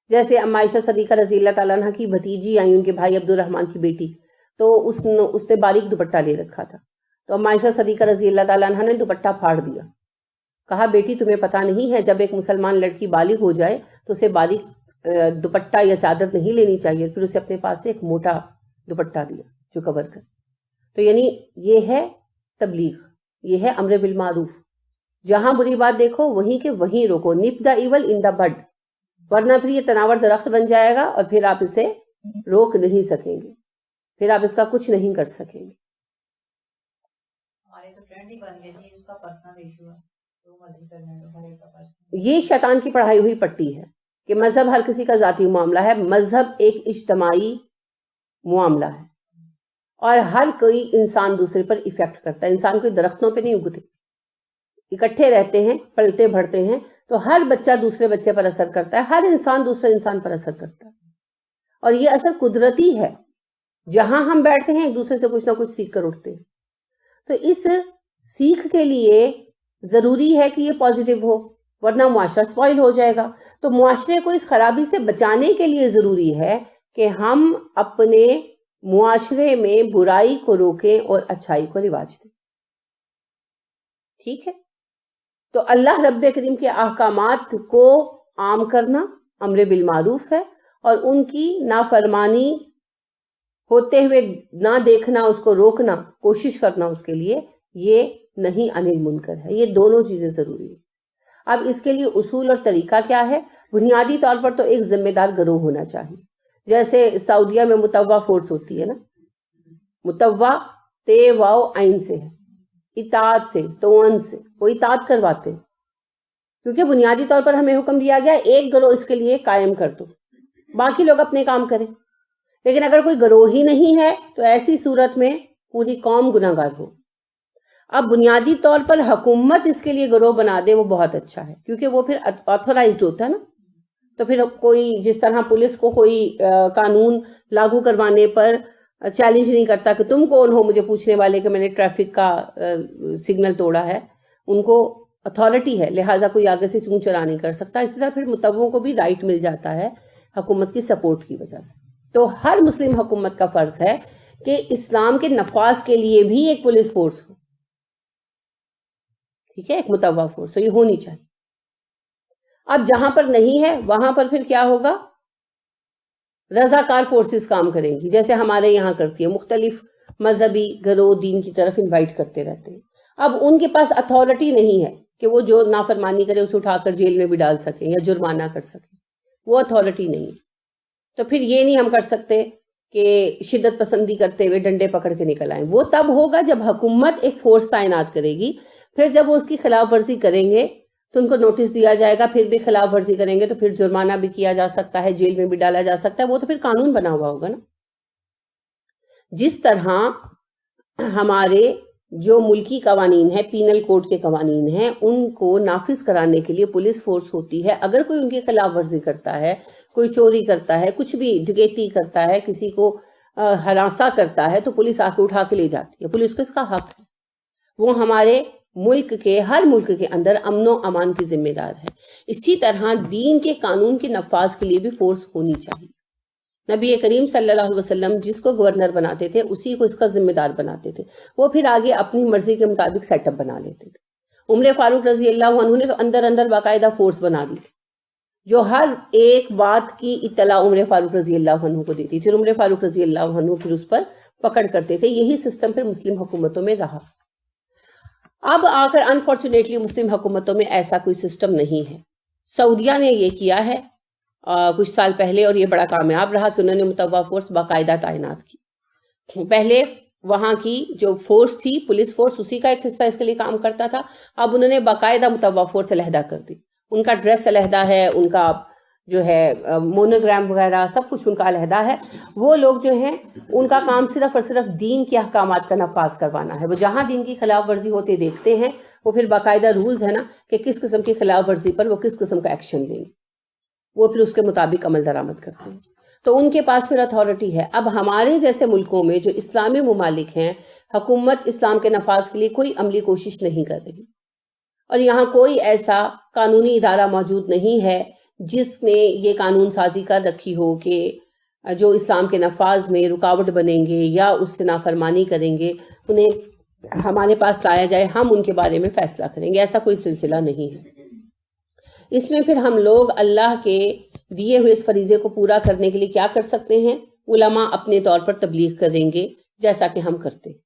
جیسے اما عائشہ صدیقہ رضی اللہ تعالیٰ عنہ کی بھتیجی آئی، ان کے بھائی عبد الرحمن کی بیٹی، تو اس نے باریک دوپٹہ لے رکھا تھا. تو اما عائشہ صدیقہ رضی اللہ تعالیٰ عنہ نے دوپٹہ پھاڑ دیا. کہا بیٹی تمہیں پتہ نہیں ہے جب ایک مسلمان لڑکی بالغ ہو جائے تو اسے باریک دوپٹہ یا چادر نہیں لینی چاہیے. پھر اسے اپنے پاس سے ایک موٹا دوپٹہ دیا جو کور کر. تو یعنی یہ ہے تبلیغ، یہ ہے امر بالمعروف. جہاں بری بات دیکھو وہیں کے وہیں روکو. نپ دا ایول ان دا بڈ، ورنہ پھر یہ تناور درخت بن جائے گا اور پھر آپ اسے روک نہیں سکیں گے، پھر آپ اس کا کچھ نہیں کر سکیں گے. یہ شیطان کی پڑھائی ہوئی پٹی ہے کہ مذہب ہر کسی کا ذاتی معاملہ ہے. مذہب ایک اجتماعی معاملہ ہے اور ہر کوئی انسان دوسرے پر ایفیکٹ کرتا ہے. انسان کوئی درختوں پہ نہیں اگتے، اکٹھے رہتے ہیں، پلتے بڑھتے ہیں، تو ہر بچہ دوسرے بچے پر اثر کرتا ہے، ہر انسان دوسرے انسان پر اثر کرتا ہے. اور یہ اثر قدرتی ہے، جہاں ہم بیٹھتے ہیں ایک دوسرے سے کچھ نہ کچھ سیکھ کر اٹھتے ہیں. تو اس سیکھ کے لیے ضروری ہے کہ یہ پازیٹیو ہو، ورنہ معاشرہ سپائل ہو جائے گا. تو معاشرے کو اس خرابی سے بچانے کے لیے ضروری ہے کہ ہم اپنے معاشرے میں برائی کو روکیں اور اچھائی کو رواج دیں. ٹھیک ہے، تو اللہ رب کریم کے احکامات کو عام کرنا امر بالمعروف ہے، اور ان کی نافرمانی ہوتے ہوئے نہ دیکھنا، اس کو روکنا، کوشش کرنا اس کے لیے، یہ نہیں عن المنکر ہے. یہ دونوں چیزیں ضروری ہیں. اب اس کے لیے اصول اور طریقہ کیا ہے؟ بنیادی طور پر تو ایک ذمہ دار گروہ ہونا چاہیے. جیسے سعودیہ میں متوع فورس ہوتی ہے نا، متوع تے واو عین سے ہے، اطاعت سے، توان سے، وہ اطاعت کرواتے ہیں، کیونکہ بنیادی طور پر ہمیں حکم دیا گیا ایک گروہ اس کے لیے قائم کر دو، باقی لوگ اپنے کام کریں. لیکن اگر کوئی گروہ ہی نہیں ہے تو ایسی صورت میں پوری قوم گناہ گار ہو. اب بنیادی طور پر حکومت اس کے لیے گروہ بنا دے وہ بہت اچھا ہے، کیونکہ وہ پھر آتھورائزڈ ہوتا ہے نا. تو پھر کوئی جس طرح پولیس کو کوئی قانون لاگو کروانے پر چیلنج نہیں کرتا کہ تم کون ہو مجھے پوچھنے والے کہ میں نے ٹریفک کا سگنل توڑا ہے، ان کو اتھارٹی ہے، لہٰذا کوئی آگے سے چون چرا نہیں کر سکتا. اسی طرح پھر متوعوں کو بھی رائٹ مل جاتا ہے حکومت کی سپورٹ کی وجہ سے. تو ہر مسلم حکومت کا فرض ہے کہ اسلام کے نفاذ کے لیے بھی ایک پولیس فورس ہو. ٹھیک ہے، ایک متوع فورس ہو، یہ ہونی چاہیے. اب جہاں پر نہیں ہے وہاں پر پھر کیا ہوگا؟ رضاکار فورسز کام کریں گی، جیسے ہمارے یہاں کرتی ہے، مختلف مذہبی گروہ دین کی طرف انوائٹ کرتے رہتے ہیں. اب ان کے پاس اتھارٹی نہیں ہے کہ وہ جو نافرمانی کرے اسے اٹھا کر جیل میں بھی ڈال سکیں یا جرمانہ کر سکیں، وہ اتھارٹی نہیں ہے. تو پھر یہ نہیں ہم کر سکتے کہ شدت پسندی کرتے ہوئے ڈنڈے پکڑ کے نکل آئیں. وہ تب ہوگا جب حکومت ایک فورس تعینات کرے گی. پھر جب وہ اس کی خلاف ورزی کریں گے تو ان کو نوٹس دیا جائے گا، پھر بھی خلاف ورزی کریں گے تو پھر جرمانہ بھی کیا جا سکتا ہے، جیل میں بھی ڈالا جا سکتا ہے. وہ تو پھر قانون بنا ہوا ہوگا نا. جس طرح ہمارے جو ملکی قوانین ہیں، پینل کوڈ کے قوانین ہیں، ان کو نافذ کرانے کے لیے پولیس فورس ہوتی ہے. اگر کوئی ان کی خلاف ورزی کرتا ہے، کوئی چوری کرتا ہے، کچھ بھی ڈکیتی کرتا ہے، کسی کو ہراساں کرتا ہے، تو پولیس آ کے اٹھا کے لے جاتی ہے. پولیس کو اس کا حق ہے. وہ ہمارے ملک کے، ہر ملک کے اندر امن و امان کی ذمہ دار ہے. اسی طرح دین کے قانون کے نفاذ کے لیے بھی فورس ہونی چاہیے. نبی کریم صلی اللہ علیہ وسلم جس کو گورنر بناتے تھے اسی کو اس کا ذمہ دار بناتے تھے. وہ پھر آگے اپنی مرضی کے مطابق سیٹ اپ بنا لیتے تھے. عمر فاروق رضی اللہ عنہ نے تو اندر اندر باقاعدہ فورس بنا دی تھی جو ہر ایک بات کی اطلاع عمر فاروق رضی اللہ عنہ کو دیتی. پھر عمر فاروق رضی اللہ عنہ پھر اس پر پکڑ کرتے تھے. یہی سسٹم پھر مسلم حکومتوں میں رہا. اب آ کر انفارچونیٹلی مسلم حکومتوں میں ایسا کوئی سسٹم نہیں ہے. سعودیہ نے یہ کیا ہے کچھ سال پہلے، اور یہ بڑا کامیاب رہا کہ انہوں نے متوع فورس باقاعدہ تعینات کی. پہلے وہاں کی جو فورس تھی، پولیس فورس، اسی کا ایک حصہ اس کے لیے کام کرتا تھا. اب انہوں نے باقاعدہ متوع فورس علیحدہ کر دی. ان کا ڈریس علیحدہ ہے، ان کا جو ہے مونوگرام وغیرہ سب کچھ ان کا علیحدہ ہے. وہ لوگ جو ہیں ان کا کام صرف اور صرف دین کے احکامات کا نفاذ کروانا ہے. وہ جہاں دین کی خلاف ورزی ہوتے دیکھتے ہیں، وہ پھر باقاعدہ رولز ہے نا کہ کس قسم کی خلاف ورزی پر وہ کس قسم کا ایکشن لیں گے، وہ پھر اس کے مطابق عمل درآمد کرتے ہیں. تو ان کے پاس پھر اتھارٹی ہے. اب ہمارے جیسے ملکوں میں جو اسلامی ممالک ہیں، حکومت اسلام کے نفاذ کے لیے کوئی عملی کوشش نہیں کر رہی، اور یہاں کوئی ایسا قانونی ادارہ موجود نہیں ہے جس نے یہ قانون سازی کر رکھی ہو کہ جو اسلام کے نفاذ میں رکاوٹ بنیں گے یا اس سے نافرمانی کریں گے انہیں ہمارے پاس لایا جائے، ہم ان کے بارے میں فیصلہ کریں گے. ایسا کوئی سلسلہ نہیں ہے. اس میں پھر ہم لوگ اللہ کے دیے ہوئے اس فریضے کو پورا کرنے کے لیے کیا کر سکتے ہیں؟ علماء اپنے طور پر تبلیغ کریں گے جیسا کہ ہم کرتے ہیں.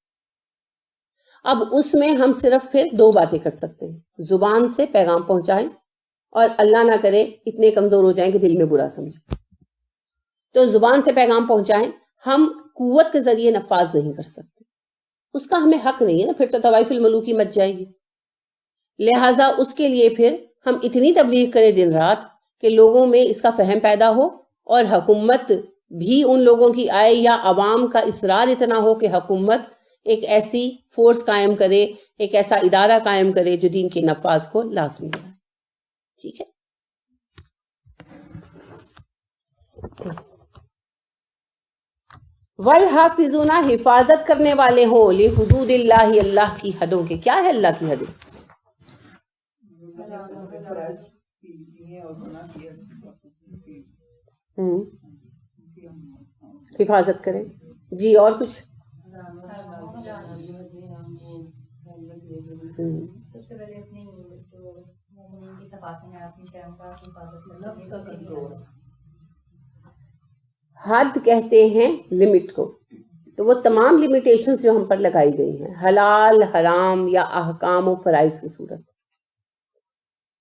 اب اس میں ہم صرف پھر دو باتیں کر سکتے ہیں. زبان سے پیغام پہنچائیں، اور اللہ نہ کرے اتنے کمزور ہو جائیں کہ دل میں برا سمجھیں. تو زبان سے پیغام پہنچائیں. ہم قوت کے ذریعے نفاذ نہیں کر سکتے، اس کا ہمیں حق نہیں ہے نا، پھر تو طوائف الملوکی مچ جائے گی. لہٰذا اس کے لیے پھر ہم اتنی تبلیغ کریں دن رات کہ لوگوں میں اس کا فہم پیدا ہو، اور حکومت بھی ان لوگوں کی آئے، یا عوام کا اصرار اتنا ہو کہ حکومت ایک ایسی فورس قائم کرے، ایک ایسا ادارہ قائم کرے جو دین کے نفاذ کو لازمی بنائے. ٹھیک ہے. والحافظون، حفاظت کرنے والے ہوں، لحدود اللہ، اللہ کی حدوں کے. کیا ہے اللہ کی حدیں؟ حفاظت کریں. جی اور کچھ؟ سب سے پہلے اپنی جو مومنین کی صفات میں اپنی شرم کا حفاظت، حد کہتے ہیں لمٹ کو. تو وہ تمام لمیٹیشنز جو ہم پر لگائی گئی ہیں، حلال، حرام یا احکام و فرائض کی صورت.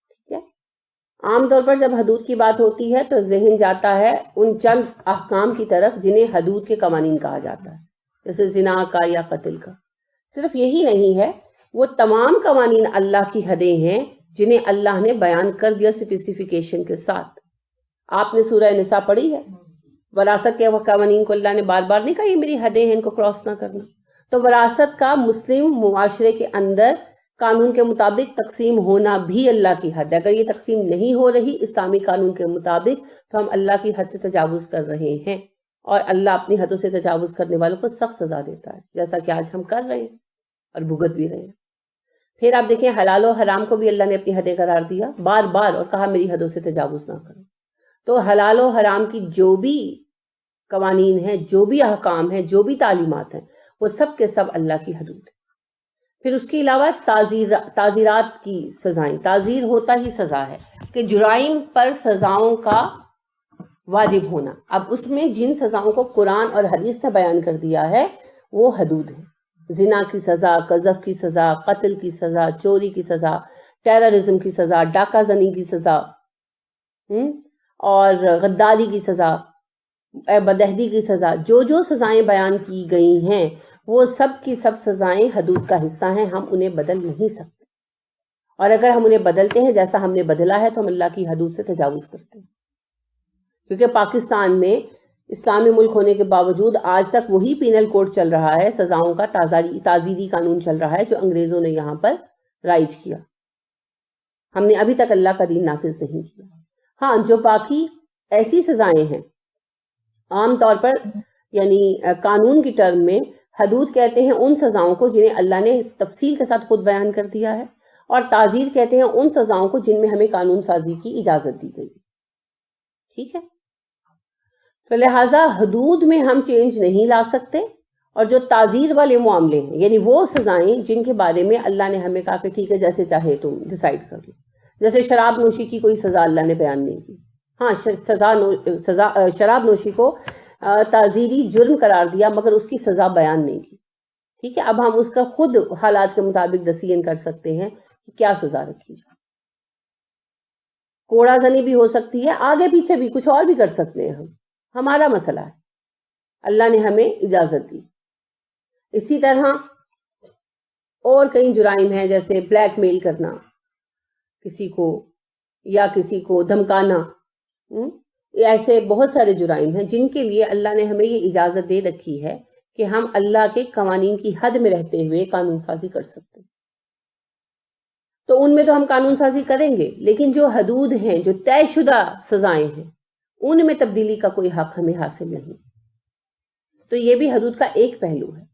ٹھیک ہے. عام طور پر جب حدود کی بات ہوتی ہے تو ذہن جاتا ہے ان چند احکام کی طرف جنہیں حدود کے قوانین کہا جاتا ہے، جیسے زنا کا یا قتل کا. صرف یہی نہیں ہے، وہ تمام قوانین اللہ کی حدیں ہیں جنہیں اللہ نے بیان کر دیا اسپیسیفیکیشن کے ساتھ. آپ نے سورہ نساء پڑھی ہے؟ وراثت کے قوانین کو اللہ نے بار بار نہیں کہا یہ میری حدیں ہیں، ان کو کراس نہ کرنا. تو وراثت کا مسلم معاشرے کے اندر قانون کے مطابق تقسیم ہونا بھی اللہ کی حد ہے. اگر یہ تقسیم نہیں ہو رہی اسلامی قانون کے مطابق تو ہم اللہ کی حد سے تجاوز کر رہے ہیں، اور اللہ اپنی حدوں سے تجاوز کرنے والوں کو سخت سزا دیتا ہے، جیسا کہ آج ہم کر رہے ہیں اور بھگت بھی رہے ہیں. پھر آپ دیکھیں حلال و حرام کو بھی اللہ نے اپنی حدیں قرار دیا بار بار، اور کہا میری حدوں سے تجاوز نہ کرو. تو حلال و حرام کی جو بھی قوانین ہیں، جو بھی احکام ہیں، جو بھی تعلیمات ہیں، وہ سب کے سب اللہ کی حدود ہیں. پھر اس کے علاوہ تعزیرات کی سزائیں. تعزیر ہوتا ہی سزا ہے، کہ جرائم پر سزاؤں کا واجب ہونا. اب اس میں جن سزاؤں کو قرآن اور حدیث نے بیان کر دیا ہے وہ حدود ہیں. زنا کی سزا، قذف کی سزا، قتل کی سزا، چوری کی سزا، ٹیررزم کی سزا، ڈاکہ زنی کی سزا، اور غداری کی سزا، بدہدی کی سزا. جو جو سزائیں بیان کی گئی ہیں وہ سب کی سب سزائیں حدود کا حصہ ہیں. ہم انہیں بدل نہیں سکتے، اور اگر ہم انہیں بدلتے ہیں جیسا ہم نے بدلا ہے تو ہم اللہ کی حدود سے تجاوز کرتے ہیں. کیونکہ پاکستان میں اسلامی ملک ہونے کے باوجود آج تک وہی پینل کوڈ چل رہا ہے، سزاؤں کا تعزیری قانون چل رہا ہے جو انگریزوں نے یہاں پر رائج کیا. ہم نے ابھی تک اللہ کا دین نافذ نہیں کیا. ہاں، جو باقی ایسی سزائیں ہیں، عام طور پر یعنی قانون کی ٹرم میں حدود کہتے ہیں ان سزاؤں کو جنہیں اللہ نے تفصیل کے ساتھ خود بیان کر دیا ہے، اور تعزیر کہتے ہیں ان سزاؤں کو جن میں ہمیں قانون سازی کی اجازت دی گئی. ٹھیک ہے، تو لہٰذا حدود میں ہم چینج نہیں لا سکتے. اور جو تعزیر والے معاملے ہیں، یعنی وہ سزائیں جن کے بارے میں اللہ نے ہمیں کہا کہ ٹھیک ہے جیسے چاہے تم ڈیسائیڈ کر لو، جیسے شراب نوشی کی کوئی سزا اللہ نے بیان نہیں کی. ہاں، شراب نوشی کو تعزیری جرم قرار دیا مگر اس کی سزا بیان نہیں کی. ٹھیک ہے، اب ہم اس کا خود حالات کے مطابق ڈسیژن کر سکتے ہیں کہ کیا سزا رکھی جائے. کوڑا زنی بھی ہو سکتی ہے، آگے پیچھے بھی کچھ اور بھی کر سکتے ہیں. ہمارا مسئلہ ہے، اللہ نے ہمیں اجازت دی. اسی طرح اور کئی جرائم ہیں، جیسے بلیک میل کرنا کسی کو، یا کسی کو دھمکانا. ایسے بہت سارے جرائم ہیں جن کے لیے اللہ نے ہمیں یہ اجازت دے رکھی ہے کہ ہم اللہ کے قوانین کی حد میں رہتے ہوئے قانون سازی کر سکتے ہیں. تو ان میں تو ہم قانون سازی کریں گے، لیکن جو حدود ہیں، جو طے شدہ سزائیں ہیں، ان میں تبدیلی کا کوئی حق ہمیں حاصل نہیں. تو یہ بھی حدود کا ایک پہلو ہے.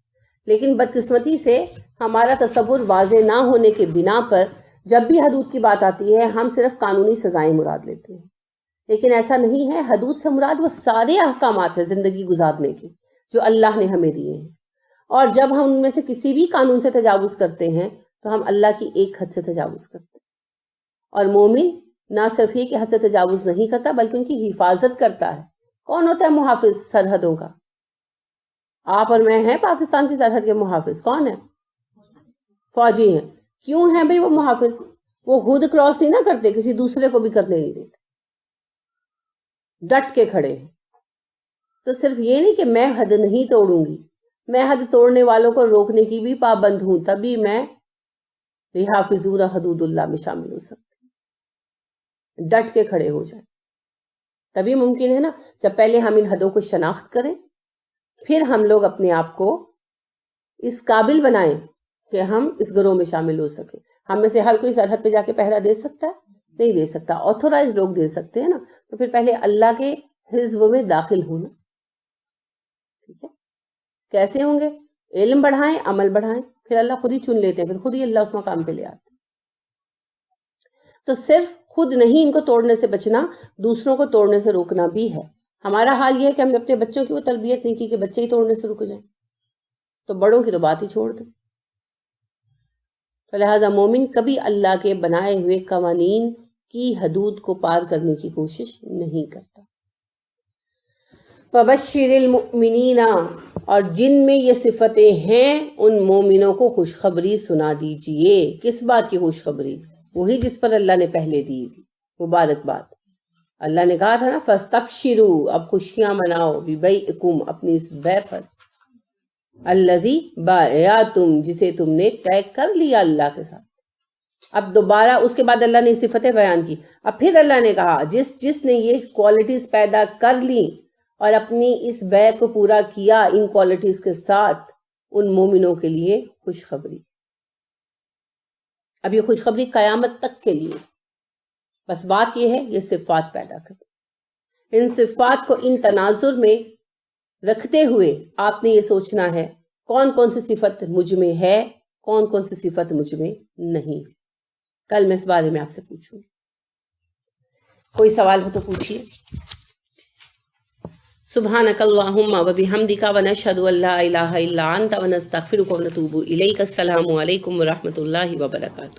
لیکن بدقسمتی سے ہمارا تصور واضح نہ ہونے کے بنا پر جب بھی حدود کی بات آتی ہے ہم صرف قانونی سزائیں مراد لیتے ہیں. لیکن ایسا نہیں ہے. حدود سے مراد وہ سارے احکامات ہیں زندگی گزارنے کے جو اللہ نے ہمیں دیے ہیں. اور جب ہم ان میں سے کسی بھی قانون سے تجاوز کرتے ہیں تو ہم اللہ کی ایک حد سے تجاوز کرتے ہیں. اور مومن نہ صرف یہ کہ حد سے تجاوز نہیں کرتا بلکہ ان کی حفاظت کرتا ہے. کون ہوتا ہے محافظ سرحدوں کا؟ آپ اور میں ہیں پاکستان کی سرحد کے محافظ. کون ہے؟ فوجی ہیں. کیوں ہیں بھئی وہ محافظ؟ وہ خود کراس نہیں نہ کرتے، کسی دوسرے کو بھی کرنے نہیں دیتے، ڈٹ کے کھڑے ہیں. تو صرف یہ نہیں کہ میں حد نہیں توڑوں گی، میں حد توڑنے والوں کو روکنے کی بھی پابند ہوں، تبھی میں یحافظون حدود اللہ میں شامل ہو سکتی. ڈٹ کے کھڑے ہو جائیں تبھی ممکن ہے نا. جب پہلے ہم ان حدوں کو شناخت کریں، پھر ہم لوگ اپنے آپ کو اس قابل بنائیں کہ ہم اس گروہ میں شامل ہو سکیں. ہم میں سے ہر کوئی سرحد پہ جا کے پہرا دے سکتا ہے؟ نہیں دے سکتا. آتھورائز لوگ دے سکتے ہیں نا. تو پھر پہلے اللہ کے حزب میں داخل ہونا. ٹھیک ہے، کیسے ہوں گے؟ علم بڑھائیں، عمل بڑھائیں، پھر اللہ خود ہی چن لیتے ہیں، پھر خود ہی اللہ اس مقام پہ لے آتے ہیں. تو صرف خود نہیں ان کو توڑنے سے بچنا، دوسروں کو توڑنے سے روکنا بھی ہے. ہمارا حال یہ ہے کہ ہم نے اپنے بچوں کی وہ تربیت نہیں کی کہ بچے ہی توڑنے سے رک جائیں، تو بڑوں کی تو بات ہی چھوڑ دیں. تو لہٰذا مومن کبھی اللہ کے بنائے ہوئے قوانین کی حدود کو پار کرنے کی کوشش نہیں کرتا. فبشر المؤمنین، اور جن میں یہ صفتیں ہیں ان مومنوں کو خوشخبری سنا دیجئے. کس بات کی خوشخبری؟ وہی جس پر اللہ نے پہلے دی مبارکباد. اللہ نے کہا تھا نا فاستبشروا، اب خوشیاں مناؤ، ببیعکم، اپنی اس بیع پر، الذی بایعتم، جسے تم نے طے کر لیا اللہ کے ساتھ. اب دوبارہ اس کے بعد اللہ نے صفتیں بیان کی. اب پھر اللہ نے کہا جس نے یہ کوالٹیز پیدا کر لی اور اپنی اس بیع کو پورا کیا ان کوالٹیز کے ساتھ، ان مومنوں کے لیے خوشخبری. اب یہ خوشخبری قیامت تک کے لیے. بس بات یہ ہے یہ صفات پیدا کریں. ان صفات کو ان تناظر میں رکھتے ہوئے آپ نے یہ سوچنا ہے کون کون سی صفت مجھ میں ہے، کون کون سی صفت مجھ میں نہیں. کل میں اس بارے میں آپ سے پوچھوں گی. کوئی سوال ہو تو پوچھیے. سبحانک اللہم و بحمدک و نشہد ان لا الہ الا انت و نستغفرک و نتوب الیک. السلام علیکم و رحمۃ اللہ وبرکاتہ.